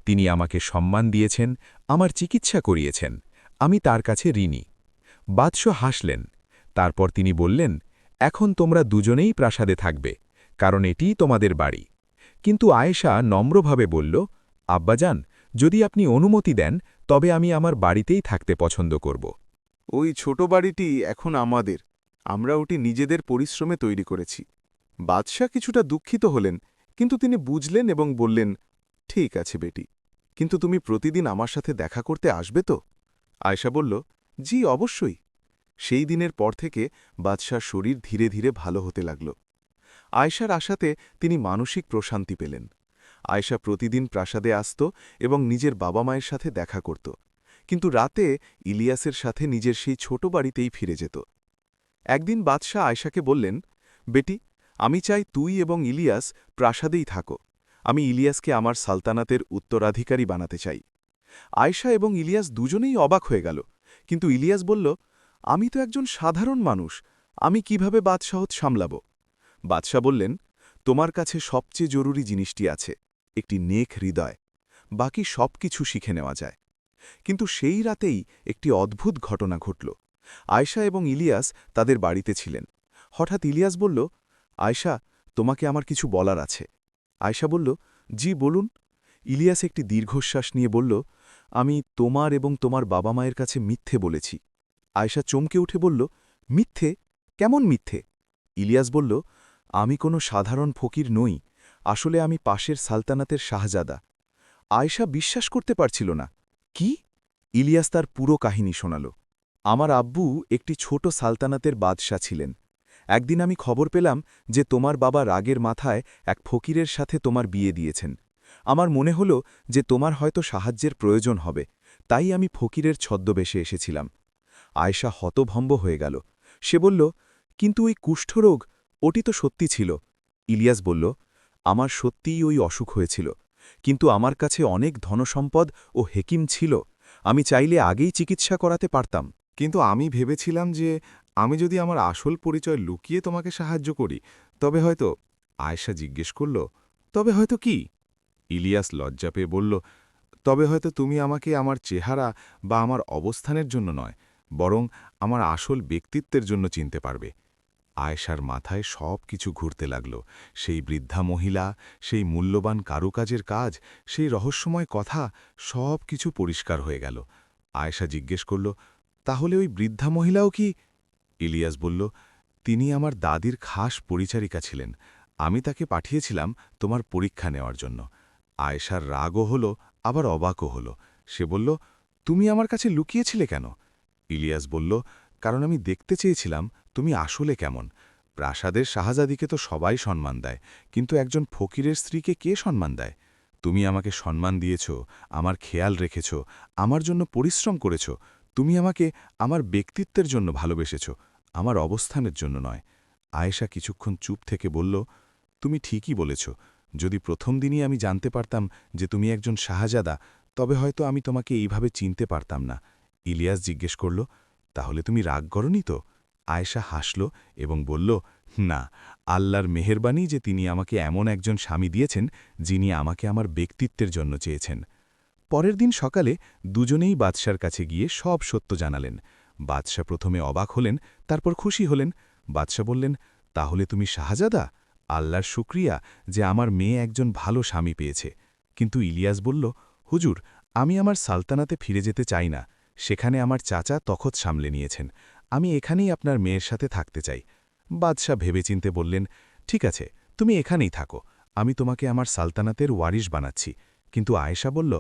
তিনি আমাকে সম্মান দিয়েছেন, আমার চিকিৎসা করিয়েছেন, আমি তার কাছে ঋণী। বাদশাহ হাসলেন। তারপর তিনি বললেন, এখন তোমরা দুজনেই প্রাসাদে থাকবে, কারণ এটিই তোমাদের বাড়ি। কিন্তু আয়েশা নম্রভাবে বলল, আব্বাজান, যদি আপনি অনুমতি দেন তবে আমি আমার বাড়িতেই থাকতে পছন্দ করব। ওই ছোট বাড়িটি এখন আমাদের, আমরা ওটি নিজেদের পরিশ্রমে তৈরি করেছি। বাদশাহ কিছুটা দুঃখিত হলেন, কিন্তু তিনি বুঝলেন এবং বললেন, ঠিক আছে বেটি, কিন্তু তুমি প্রতিদিন আমার সাথে দেখা করতে আসবে তো? আয়েশা বলল, জি অবশ্যই। সেই দিনের পর থেকে বাদশার শরীর ধীরে ধীরে ভালো হতে লাগল। আয়েশার আশাতে তিনি মানসিক প্রশান্তি পেলেন। আয়েশা প্রতিদিন প্রাসাদে আসত এবং নিজের বাবা মায়ের সাথে দেখা করত, কিন্তু রাতে ইলিয়াসের সাথে নিজের সেই ছোট বাড়িতেই ফিরে যেত। একদিন বাদশাহ আয়েশাকে বললেন, বেটি, আমি চাই তুই এবং ইলিয়াস প্রাসাদেই থাকো, আমি ইলিয়াসকে আমার সালতানাতের উত্তরাধিকারী বানাতে চাই। আয়েশা এবং ইলিয়াস দুজনেই অবাক হয়ে গেল, কিন্তু ইলিয়াস বলল, আমি তো একজন সাধারণ মানুষ, আমি কিভাবে বাদশাহত সামলাব? বাদশাহ বললেন, তোমার কাছে সবচেয়ে জরুরি জিনিসটি আছে, একটি নেক হৃদয়, বাকি সব কিছু শিখে নেওয়া যায়। কিন্তু সেই রাতেই একটি অদ্ভুত ঘটনা ঘটল। আয়েশা এবং ইলিয়াস তাদের বাড়িতে ছিলেন। হঠাৎ ইলিয়াস বলল, আয়েশা, তোমাকে আমার কিছু বলার আছে। আয়েশা বলল, জি বলুন। ইলিয়াস একটি দীর্ঘশ্বাস নিয়ে বলল, আমি তোমার এবং তোমার বাবা মায়ের কাছে মিথ্যে বলেছি। আয়েশা চমকে উঠে বলল, মিথ্যে? কেমন মিথ্যে? ইলিয়াস বলল, আমি কোনো সাধারণ ফকির নই, আসলে আমি পাশের সালতানাতের শাহজাদা। আয়েশা বিশ্বাস করতে পারছিল না। কি? ইলিয়াস তার পুরো কাহিনী শোনাল। আমার আব্বু একটি ছোট সালতানাতের বাদশা ছিলেন। একদিন আমি খবর পেলাম যে তোমার বাবা রাগের মাথায় এক ফকিরের সাথে তোমার বিয়ে দিয়েছেন। আমার মনে হল যে তোমার হয়তো সাহায্যের প্রয়োজন হবে, তাই আমি ফকিরের ছদ্মবেশে এসেছিলাম। আয়েশা হতভম্ব হয়ে গেল। সে বলল, কিন্তু ওই কুষ্ঠরোগ, ওটি তো সত্যি ছিল। ইলিয়াস বলল, আমার সত্যিই ওই অসুখ হয়েছিল, কিন্তু আমার কাছে অনেক ধনসম্পদ ও হেকিম ছিল, আমি চাইলে আগেই চিকিৎসা করাতে পারতাম। কিন্তু আমি ভেবেছিলাম যে আমি যদি আমার আসল পরিচয় লুকিয়ে তোমাকে সাহায্য করি তবে হয়তো। আয়েশা জিজ্ঞেস করল, তবে হয়তো কি? ইলিয়াস লজ্জা পেয়ে বলল, তবে হয়তো তুমি আমাকে আমার চেহারা বা আমার অবস্থানের জন্য নয়, বরং আমার আসল ব্যক্তিত্বের জন্য চিনতে পারবে। আয়েশার মাথায় সব কিছু ঘুরতে লাগল, সেই বৃদ্ধা মহিলা, সেই মূল্যবান কারুকাজের কাজ, সেই রহস্যময় কথা, সব কিছু পরিষ্কার হয়ে গেল। আয়েশা জিজ্ঞেস করল, তাহলে ওই বৃদ্ধা মহিলাও কি? ইলিয়াস বলল, তিনি আমার দাদির খাস পরিচারিকা ছিলেন, আমি তাকে পাঠিয়েছিলাম তোমার পরীক্ষা নেওয়ার জন্য। আয়েশার রাগও হল, আবার অবাকও হল। সে বলল, তুমি আমার কাছে লুকিয়েছিলে কেন? ইলিয়াস বলল, কারণ আমি দেখতে চেয়েছিলাম তুমি আসলে কেমন। প্রাসাদের শাহজাদিকে তো সবাই সম্মান দেয়, কিন্তু একজন ফকিরের স্ত্রীকে কে সম্মান দেয়? তুমি আমাকে সম্মান দিয়েছ, আমার খেয়াল রেখেছ, আমার জন্য পরিশ্রম করেছ, তুমি আমাকে আমার ব্যক্তিত্বের জন্য ভালোবেসেছ, আমার অবস্থানের জন্য নয়। আয়েশা কিছুক্ষণ চুপ থেকে বলল, তুমি ঠিকই বলেছ, যদি প্রথম দিনই আমি জানতে পারতাম যে তুমি একজন শাহজাদা, তবে হয়তো আমি তোমাকে এইভাবে চিনতে পারতাম না। ইলিয়াস জিজ্ঞেস করল, তাহলে তুমি রাগ করনি তো? আয়েশা হাসল এবং বলল, না, আল্লাহর মেহেরবানি যে তিনি আমাকে এমন একজন স্বামী দিয়েছেন যিনি আমাকে আমার ব্যক্তিত্বের জন্য চেয়েছেন। পরের দিন সকালে দুজনেই বাদশার কাছে গিয়ে সব সত্য জানালেন। বাদশাহ প্রথমে অবাক হলেন, তারপর খুশি হলেন। বাদশাহ বললেন, তাহলে তুমি শাহজাদা? আল্লাহর শুকরিয়া যে আমার মেয়ে একজন ভালো স্বামী পেয়েছে। কিন্তু ইলিয়াস বলল, হুজুর, আমি আমার সালতানাতে ফিরে যেতে চাই না। সেখানে আমার চাচা তখত সামলে নিয়েছেন। আমি এখানেই আপনার মেয়ের সাথে থাকতে চাই। বাদশাহ ভেবেচিন্তে বললেন, ঠিক আছে, তুমি এখানেই থাকো। আমি তোমাকে আমার সালতানাতের ওয়ারিশ বানাচ্ছি। কিন্তু আয়েশা বলল,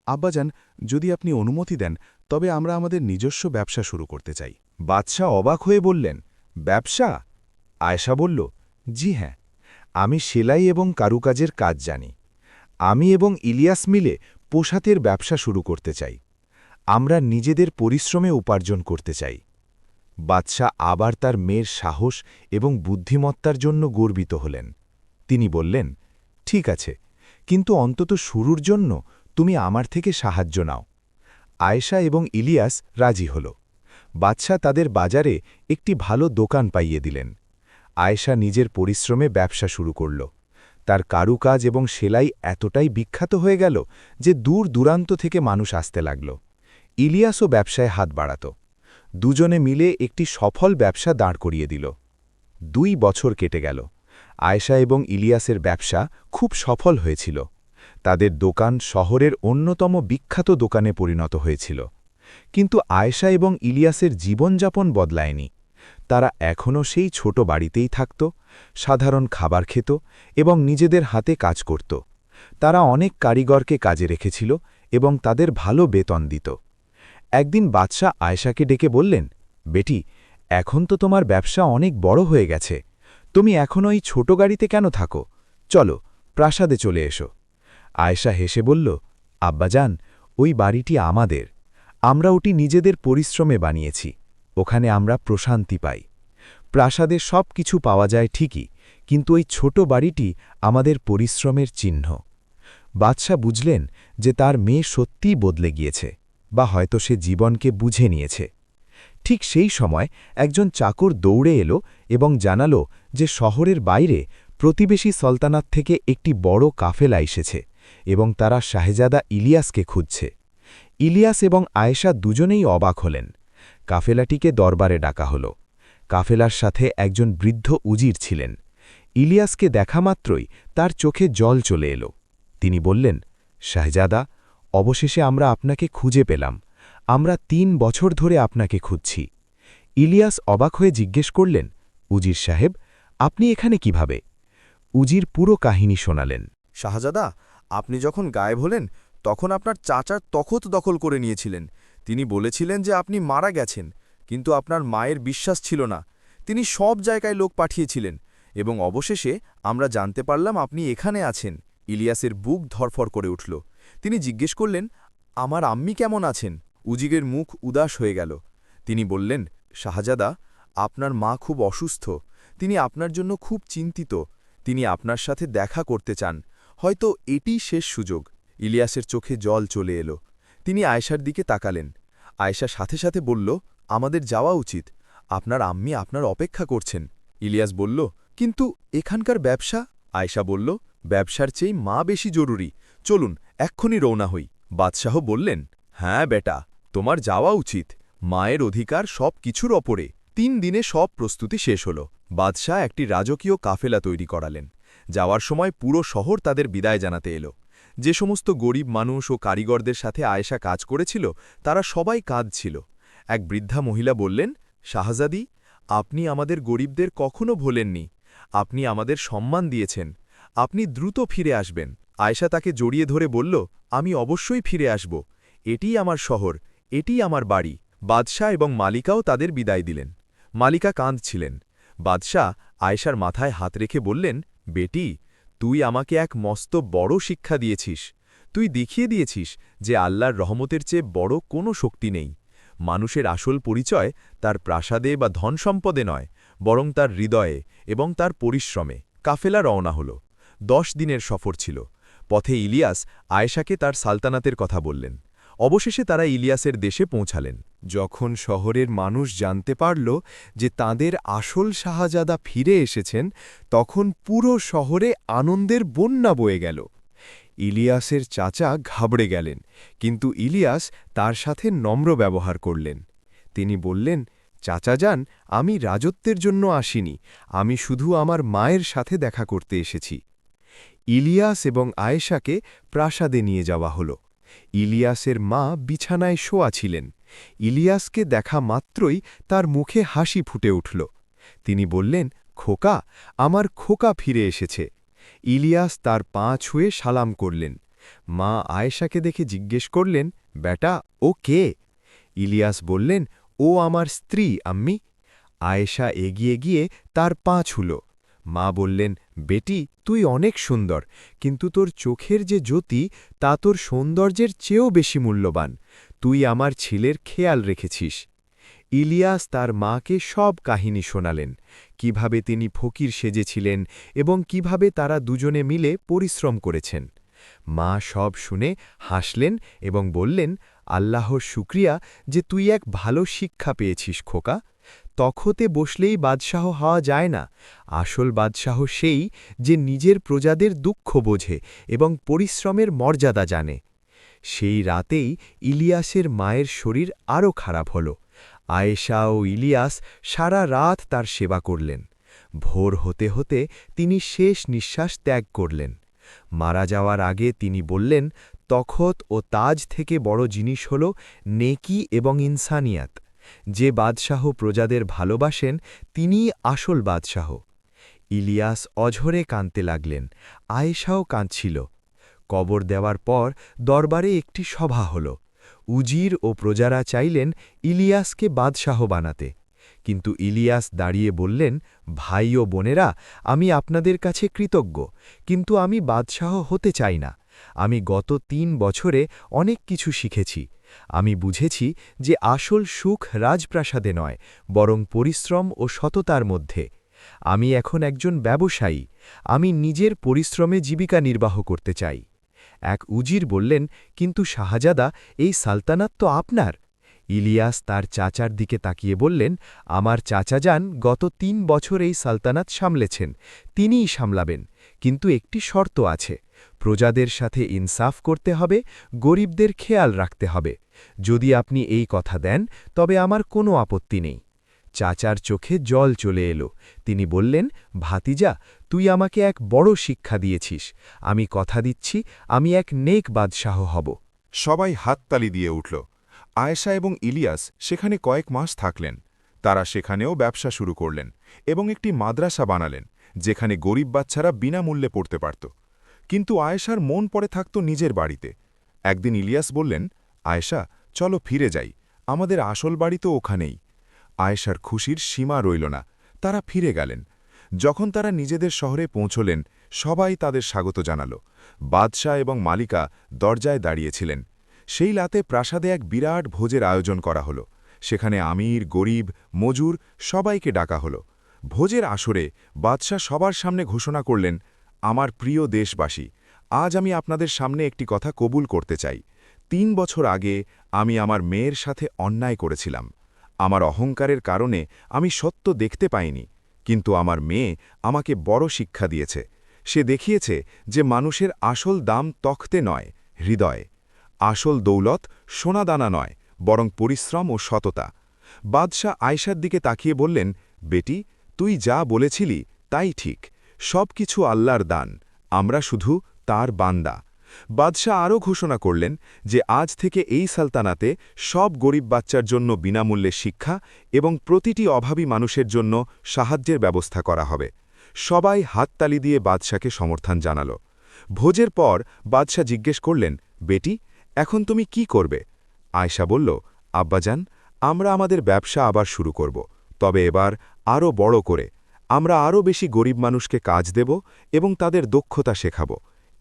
আব্বাজান, যদি আপনি অনুমতি দেন তবে আমরা আমাদের নিজস্ব ব্যবসা শুরু করতে চাই। বাদশাহ অবাক হয়ে বললেন, ব্যবসা? আয়েশা বলল, জি হ্যাঁ, আমি সেলাই এবং কারুকাজের কাজ জানি। আমি এবং ইলিয়াস মিলে পোশাকের ব্যবসা শুরু করতে চাই। আমরা নিজেদের পরিশ্রমে উপার্জন করতে চাই। বাদশাহ আবার তার মেয়ের সাহস এবং বুদ্ধিমত্তার জন্য গর্বিত হলেন। তিনি বললেন, ঠিক আছে, কিন্তু অন্তত শুরুর জন্য তুমি আমার থেকে সাহায্য নাও। আয়েশা এবং ইলিয়াস রাজি হল। বাদশাহ তাদের বাজারে একটি ভালো দোকান পাইয়ে দিলেন। আয়েশা নিজের পরিশ্রমে ব্যবসা শুরু করল। তার কারুকাজ এবং সেলাই এতটাই বিখ্যাত হয়ে গেল যে দূর দূরান্ত থেকে মানুষ আসতে লাগল। ইলিয়াসও ব্যবসায় হাত বাড়াত। দুজনে মিলে একটি সফল ব্যবসা দাঁড় করিয়ে দিল। 2 বছর কেটে গেল। আয়েশা এবং ইলিয়াসের ব্যবসা খুব সফল হয়েছিল। তাদের দোকান শহরের অন্যতম বিখ্যাত দোকানে পরিণত হয়েছিল। কিন্তু আয়েশা এবং ইলিয়াসের জীবনযাপন বদলায়নি। তারা এখনও সেই ছোট বাড়িতেই থাকত, সাধারণ খাবার খেত এবং নিজেদের হাতে কাজ করত। তারা অনেক কারিগরকে কাজে রেখেছিল এবং তাদের ভালো বেতন দিত। একদিন বাদশাহ আয়েশাকে ডেকে বললেন, বেটি, এখন তো তোমার ব্যবসা অনেক বড় হয়ে গেছে। তুমি এখনও এই ছোট গাড়িতে কেন থাকো? চলো, প্রাসাদে চলে এসো। আয়েশা হেসে বলল, আব্বাজান, ওই বাড়িটি আমাদের। আমরা ওটি নিজেদের পরিশ্রমে বানিয়েছি। ওখানে আমরা প্রশান্তি পাই। প্রাসাদে সব কিছু পাওয়া যায় ঠিকই, কিন্তু ওই ছোট বাড়িটি আমাদের পরিশ্রমের চিহ্ন। বাদশাহ বুঝলেন যে তার মেয়ে সত্যিই বদলে গিয়েছে, বা হয়তো সে জীবনকে বুঝে নিয়েছে। ঠিক সেই সময় একজন চাকর দৌড়ে এলো এবং জানালো যে শহরের বাইরে প্রতিবেশী সলতানাত থেকে একটি বড় কাফেলা এসেছে এবং তারা শাহজাদা ইলিয়াসকে খুঁজছে। ইলিয়াস এবং আয়েশা দুজনেই অবাক হলেন। কাফেলাটিকে দরবারে ডাকা হল। কাফেলার সাথে একজন বৃদ্ধ উজির ছিলেন। ইলিয়াসকে দেখামাত্রই তার চোখে জল চলে এলো। তিনি বললেন, শাহজাদা, অবশেষে আমরা আপনাকে খুঁজে পেলাম। আমরা 3 বছর ধরে আপনাকে খুঁজছি। ইলিয়াস অবাক হয়ে জিজ্ঞেস করলেন, উজির সাহেব, আপনি এখানে কিভাবে? উজির পুরো কাহিনী শোনালেন। শাহজাদা, আপনি যখন গায়েব হলেন তখন আপনার চাচার তখত দখল করে নিয়েছিলেন। তিনি বলেছিলেন যে আপনি মারা গেছেন, কিন্তু আপনার মায়ের বিশ্বাস ছিল না। তিনি সব জায়গায় লোক পাঠিয়েছিলেন এবং অবশেষে আমরা জানতে পারলাম আপনি এখানে আছেন। ইলিয়াসের বুক ধরফর করে উঠল। তিনি জিজ্ঞেস করলেন, আমার আম্মি কেমন আছেন? উজিরের মুখ উদাস হয়ে গেল। তিনি বললেন, শাহজাদা, আপনার মা খুব অসুস্থ। তিনি আপনার জন্য খুব চিন্তিত। তিনি আপনার সাথে দেখা করতে চান। হয়তো এটিই শেষ সুযোগ। ইলিয়াসের চোখে জল চলে এলো। তিনি আয়েশার দিকে তাকালেন। আয়েশা সাথে সাথে বলল, আমাদের যাওয়া উচিত। আপনার আম্মি আপনার অপেক্ষা করছেন। ইলিয়াস বলল, কিন্তু এখানকার ব্যবসা? আয়েশা বলল, ব্যবসার চেয়ে মা বেশি জরুরি। চলুন, এক্ষুনি রওনা হই। বাদশাহ বললেন, হ্যাঁ বেটা, তোমার যাওয়া উচিত। মায়ের অধিকার সব কিছুর ওপরে। 3 দিনে সব প্রস্তুতি শেষ হল। বাদশাহ একটি রাজকীয় কাফেলা তৈরি করালেন। যাওয়ার সময় পুরো শহর তাদের বিদায় জানাতে এলো। যে সমস্ত গরিব মানুষ ও কারিগরদের সাথে আয়েশা কাজ করেছিল তারা সবাই কাঁদছিল। এক বৃদ্ধা মহিলা বললেন, শাহজাদি, আপনি আমাদের গরিবদের কখনো ভোলেননি। আপনি আমাদের সম্মান দিয়েছেন। আপনি দ্রুত ফিরে আসবেন। আয়েশা তাকে জড়িয়ে ধরে বলল, আমি অবশ্যই ফিরে আসব। এটিই আমার শহর, এটিই আমার বাড়ি। বাদশাহ এবং মালিকাও তাদের বিদায় দিলেন। মালিকা কাঁদছিলেন। বাদশাহ আয়েশার মাথায় হাত রেখে বললেন, বেটি, তুই আমাকে এক মস্ত বড় শিক্ষা দিয়েছিস। তুই দেখিয়ে দিয়েছিস যে আল্লাহর রহমতের চেয়ে বড় কোনো শক্তি নেই। মানুষের আসল পরিচয় তার প্রাসাদে বা ধন সম্পদে নয়, বরং তার হৃদয়ে এবং তার পরিশ্রমে। কাফেলা রওনা হল। 10 দিনের সফর ছিল। পথে ইলিয়াস আয়েশাকে তার সালতানাতের কথা বললেন। অবশেষে তারা ইলিয়াসের দেশে পৌঁছালেন। যখন শহরের মানুষ জানতে পারল যে তাদের আসল শাহজাদা ফিরে এসেছেন, তখন পুরো শহরে আনন্দের বন্যা বয়ে গেল। ইলিয়াসের চাচা ঘাবড়ে গেলেন, কিন্তু ইলিয়াস তার সাথে নম্র ব্যবহার করলেন। তিনি বললেন, চাচাজান, আমি রাজত্বের জন্য আসিনি, আমি শুধু আমার মায়ের সাথে দেখা করতে এসেছি। ইলিয়াস এবং আয়েশাকে প্রাসাদে নিয়ে যাওয়া হল। ইলিয়াসের মা বিছানায় শোয়া ছিলেন। ইলিয়াসকে দেখা মাত্রই তার মুখে হাসি ফুটে উঠল। তিনি বললেন, খোকা, আমার খোকা ফিরে এসেছে। ইলিয়াস তার পা ছুঁয়ে সালাম করলেন। মা আয়েশাকে দেখে জিজ্ঞেস করলেন, বেটা, ও কে? ইলিয়াস বললেন, ও আমার স্ত্রী, আম্মি। আয়েশা এগিয়ে গিয়ে তার পা ছুল। মা বললেন, বেটি, তুই অনেক সুন্দর, কিন্তু তোর চোখের যে জ্যোতি তা তোর সৌন্দর্যের চেয়েও বেশি মূল্যবান। তুই আমার ছেলের খেয়াল রেখেছিস। ইলিয়াস তার মাকে সব কাহিনী শোনালেন, কিভাবে তিনি ফকির সেজেছিলেন এবং কিভাবে তারা দুজনে মিলে পরিশ্রম করেছেন। মা সব শুনে হাসলেন এবং বললেন, আল্লাহর শুক্রিয়া যে তুই এক ভালো শিক্ষা পেয়েছিস, খোকা। তখতে বসলেই বাদশাহ হওয়া যায় না। আসল বাদশাহ সেই যে নিজের প্রজাদের দুঃখ বোঝে এবং পরিশ্রমের মর্যাদা জানে। সেই রাতেই ইলিয়াসের মায়ের শরীর আরও খারাপ হল। আয়েশা ও ইলিয়াস সারা রাত তার সেবা করলেন। ভোর হতে হতে তিনি শেষ নিঃশ্বাস ত্যাগ করলেন। মারা যাওয়ার আগে তিনি বললেন, তখত ও তাজ থেকে বড় জিনিস হল নেকি এবং ইনসানিয়াত। যে বাদশাহ প্রজাদের ভালোবাসেন তিনিই আসল বাদশাহ। ইলিয়াস অঝরে কাঁদতে লাগলেন, আয়েশাও কাঁদছিল। কবর দেওয়ার পর দরবারে একটি সভা হল। উজির ও প্রজারা চাইলেন ইলিয়াসকে বাদশাহ বানাতে, কিন্তু ইলিয়াস দাঁড়িয়ে বললেন, ভাই ও বোনেরা, আমি আপনাদের কাছে কৃতজ্ঞ, কিন্তু আমি বাদশাহ হতে চাই না। আমি গত ৩ বছরে অনেক কিছু শিখেছি। আমি বুঝেছি যে আসল সুখ রাজপ্রাসাদে নয়, বরং পরিশ্রম ও সততার মধ্যে। আমি এখন একজন ব্যবসায়ী, আমি নিজের পরিশ্রমে জীবিকা নির্বাহ করতে চাই। এক উজির বললেন, কিন্তু শাহজাদা, এই সালতানাত তো আপনার। ইলিয়াস তার চাচার দিকে তাকিয়ে বললেন, আমার চাচাজান গত ৩ বছর এই সালতানাত সামলেছেন, তিনিই সামলাবেন, কিন্তু একটি শর্ত আছে। প্রজাদের সাথে ইনসাফ করতে হবে, গরিবদের খেয়াল রাখতে হবে। যদি আপনি এই কথা দেন তবে আমার কোনো আপত্তি নেই। চাচার চোখে জল চলে এলো। তিনি বললেন, ভাতিজা, তুই আমাকে এক বড় শিক্ষা দিয়েছিস। আমি কথা দিচ্ছি, আমি এক নেক বাদশাহ হব। সবাই হাততালি দিয়ে উঠল। আয়েশা এবং ইলিয়াস সেখানে কয়েক মাস থাকলেন। তারা সেখানেও ব্যবসা শুরু করলেন এবং একটি মাদ্রাসা বানালেন, যেখানে গরিব বাচ্চারা বিনামূল্যে পড়তে পারত। কিন্তু আয়েশার মন পড়ে থাকত নিজের বাড়িতে। একদিন ইলিয়াস বললেন, আয়েশা, চলো ফিরে যাই, আমাদের আসল বাড়ি তো ওখানেই। আয়েশার খুশির সীমা রইল না। তারা ফিরে গেলেন। যখন তারা নিজেদের শহরে পৌঁছলেন, সবাই তাদের স্বাগত জানাল। বাদশাহ এবং মালিকা দরজায় দাঁড়িয়েছিলেন। সেই রাতে প্রাসাদে এক বিরাট ভোজের আয়োজন করা হল। সেখানে আমির, গরিব, মজুর সবাইকে ডাকা হল। ভোজের আসরে বাদশাহ সবার সামনে ঘোষণা করলেন, আমার প্রিয় দেশবাসী, আজ আমি আপনাদের সামনে একটি কথা কবুল করতে চাই। ৩ বছর আগে আমি আমার মেয়ের সাথে অন্যায় করেছিলাম। আমার অহংকারের কারণে আমি সত্য দেখতে পাইনি, কিন্তু আমার মেয়ে আমাকে বড় শিক্ষা দিয়েছে। সে দেখিয়েছে যে মানুষের আসল দাম তখতে নয়, হৃদয়ে। আসল দৌলত সোনাদানা নয়, বরং পরিশ্রম ও সততা। বাদশাহ আয়েশার দিকে তাকিয়ে বললেন, বেটি, তুই যা বলেছিলি তাই ঠিক। সব কিছু আল্লাহর দান, আমরা শুধু তার বান্দা। বাদশাহ আরও ঘোষণা করলেন যে আজ থেকে এই সালতানাতে সব গরিব বাচ্চার জন্য বিনামূল্যে শিক্ষা এবং প্রতিটি অভাবী মানুষের জন্য সাহায্যের ব্যবস্থা করা হবে। সবাই হাততালি দিয়ে বাদশাকে সমর্থন জানাল। ভোজের পর বাদশাহ জিজ্ঞেস করলেন, বেটি, এখন তুমি কি করবে? আয়েশা বলল, আব্বাজান, আমরা আমাদের ব্যবসা আবার শুরু করব, তবে এবার আরও বড় করে। আমরা আরও বেশি গরিব মানুষকে কাজ দেব এবং তাদের দক্ষতা শেখাব।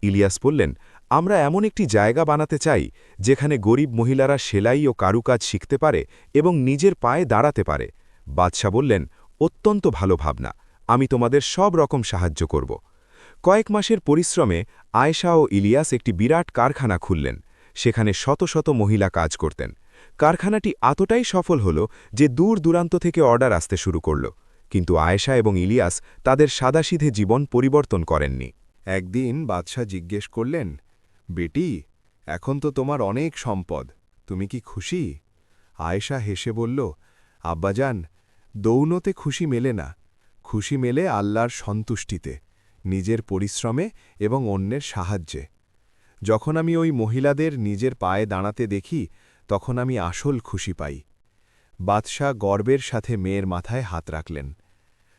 ইলিয়াস বললেন, আমরা এমন একটি জায়গা বানাতে চাই যেখানে গরিব মহিলারা সেলাই ও কারুকাজ শিখতে পারে এবং নিজের পায়ে দাঁড়াতে পারে। বাদশাহ বললেন, অত্যন্ত ভালো ভাবনা, আমি তোমাদের সব রকম সাহায্য করব। কয়েক মাসের পরিশ্রমে আয়েশা ও ইলিয়াস একটি বিরাট কারখানা খুললেন। সেখানে শত শত মহিলা কাজ করতেন। কারখানাটি এতটাই সফল হল যে দূর দূরান্ত থেকে অর্ডার আসতে শুরু করল। কিন্তু আয়েশা এবং ইলিয়াস তাদের সাদাসিধে জীবন পরিবর্তন করেননি। একদিন বাদশাহ জিজ্ঞেস করলেন, বেটি, এখন তো তোমার অনেক সম্পদ, তুমি কি খুশি? আয়েশা হেসে বলল, আব্বাজান, দৌলতে খুশি মেলে না, খুশি মেলে আল্লাহর সন্তুষ্টিতে, নিজের পরিশ্রমে এবং অন্যের সাহায্যে। যখন আমি ওই মহিলাদের নিজের পায়ে দাঁড়াতে দেখি তখন আমি আসল খুশি পাই। বাদশাহ গর্বের সাথে মেয়ের মাথায় হাত রাখলেন।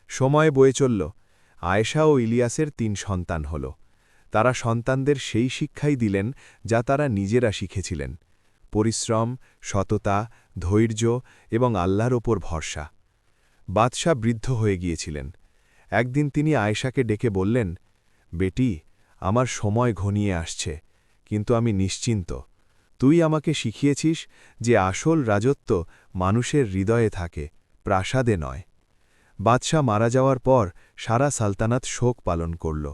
সময় বয়ে চলল। আয়েশা ও ইলিয়াসের ৩ সন্তান হল। তারা সন্তানদের সেই শিক্ষাই দিলেন যা তারা নিজেরা শিখেছিলেন: পরিশ্রম, সততা, ধৈর্য এবং আল্লাহর ওপর ভরসা। বাদশাহ বৃদ্ধ হয়ে গিয়েছিলেন। একদিন তিনি আয়েশাকে ডেকে বললেন, বেটি, আমার সময় ঘনিয়ে আসছে, কিন্তু আমি নিশ্চিন্ত। তুই আমাকে শিখিয়েছিস যে আসল রাজত্ব মানুষের হৃদয়ে থাকে, প্রাসাদে নয়। বাদশাহ মারা যাওয়ার পর সারা সালতানাত শোক পালন করল।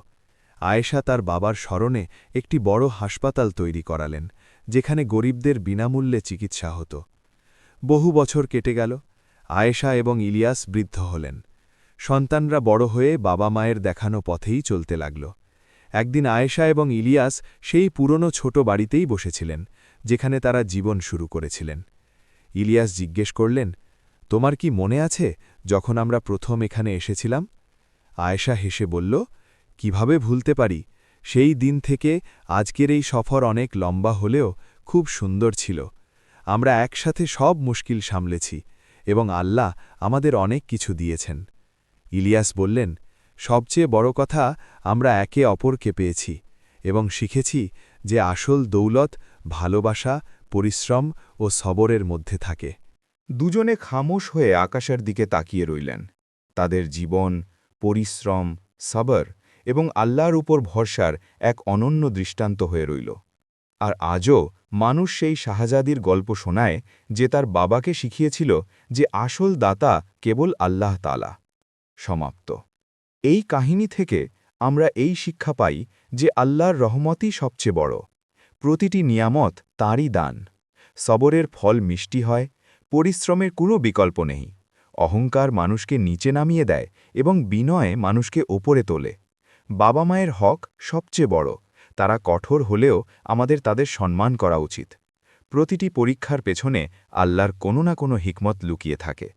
আয়েশা তার বাবার স্মরণে একটি বড় হাসপাতাল তৈরি করালেন, যেখানে গরিবদের বিনামূল্যে চিকিৎসা হতো। বহু বছর কেটে গেল। আয়েশা এবং ইলিয়াস বৃদ্ধ হলেন। সন্তানরা বড় হয়ে বাবা মায়ের দেখানো পথেই চলতে লাগল। একদিন আয়েশা এবং ইলিয়াস সেই পুরনো ছোট বাড়িতেই বসেছিলেন, যেখানে তারা জীবন শুরু করেছিলেন। ইলিয়াস জিজ্ঞেস করলেন, তোমার কি মনে আছে যখন আমরা প্রথম এখানে এসেছিলাম? আয়েশা হেসে বলল, কিভাবে ভুলতে পারি। সেই দিন থেকে আজকের এই সফর অনেক লম্বা হলেও খুব সুন্দর ছিল। আমরা একসাথে সব মুশকিল সামলেছি এবং আল্লাহ আমাদের অনেক কিছু দিয়েছেন। ইলিয়াস বললেন, সবচেয়ে বড় কথা, আমরা একে অপরকে পেয়েছি এবং শিখেছি যে আসল দৌলত ভালোবাসা, পরিশ্রম ও সবরের মধ্যে থাকে। দুজনে খামোশ হয়ে আকাশের দিকে তাকিয়ে রইলেন। তাদের জীবন, পরিশ্রম, সবর এবং আল্লাহর উপর ভরসার এক অনন্য দৃষ্টান্ত হয়ে রইল। আর আজও মানুষ সেই শাহজাদির গল্প শোনায় যে তার বাবাকে শিখিয়েছিল যে আসল দাতা কেবল আল্লাহ তাআলা। সমাপ্ত। এই কাহিনী থেকে আমরা এই শিক্ষা পাই যে আল্লাহর রহমতই সবচেয়ে বড়। প্রতিটি নিয়ামত তাঁরই দান। সবরের ফল মিষ্টি হয়, পরিশ্রমের কোনো বিকল্প নেই। অহংকার মানুষকে নিচে নামিয়ে দেয় এবং বিনয়ে মানুষকে ওপরে তোলে। বাবা মায়ের হক সবচেয়ে বড়। তারা কঠোর হলেও আমাদের তাদের সম্মান করা উচিত। প্রতিটি পরীক্ষার পেছনে আল্লাহর কোনো না কোনো হিকমত লুকিয়ে থাকে।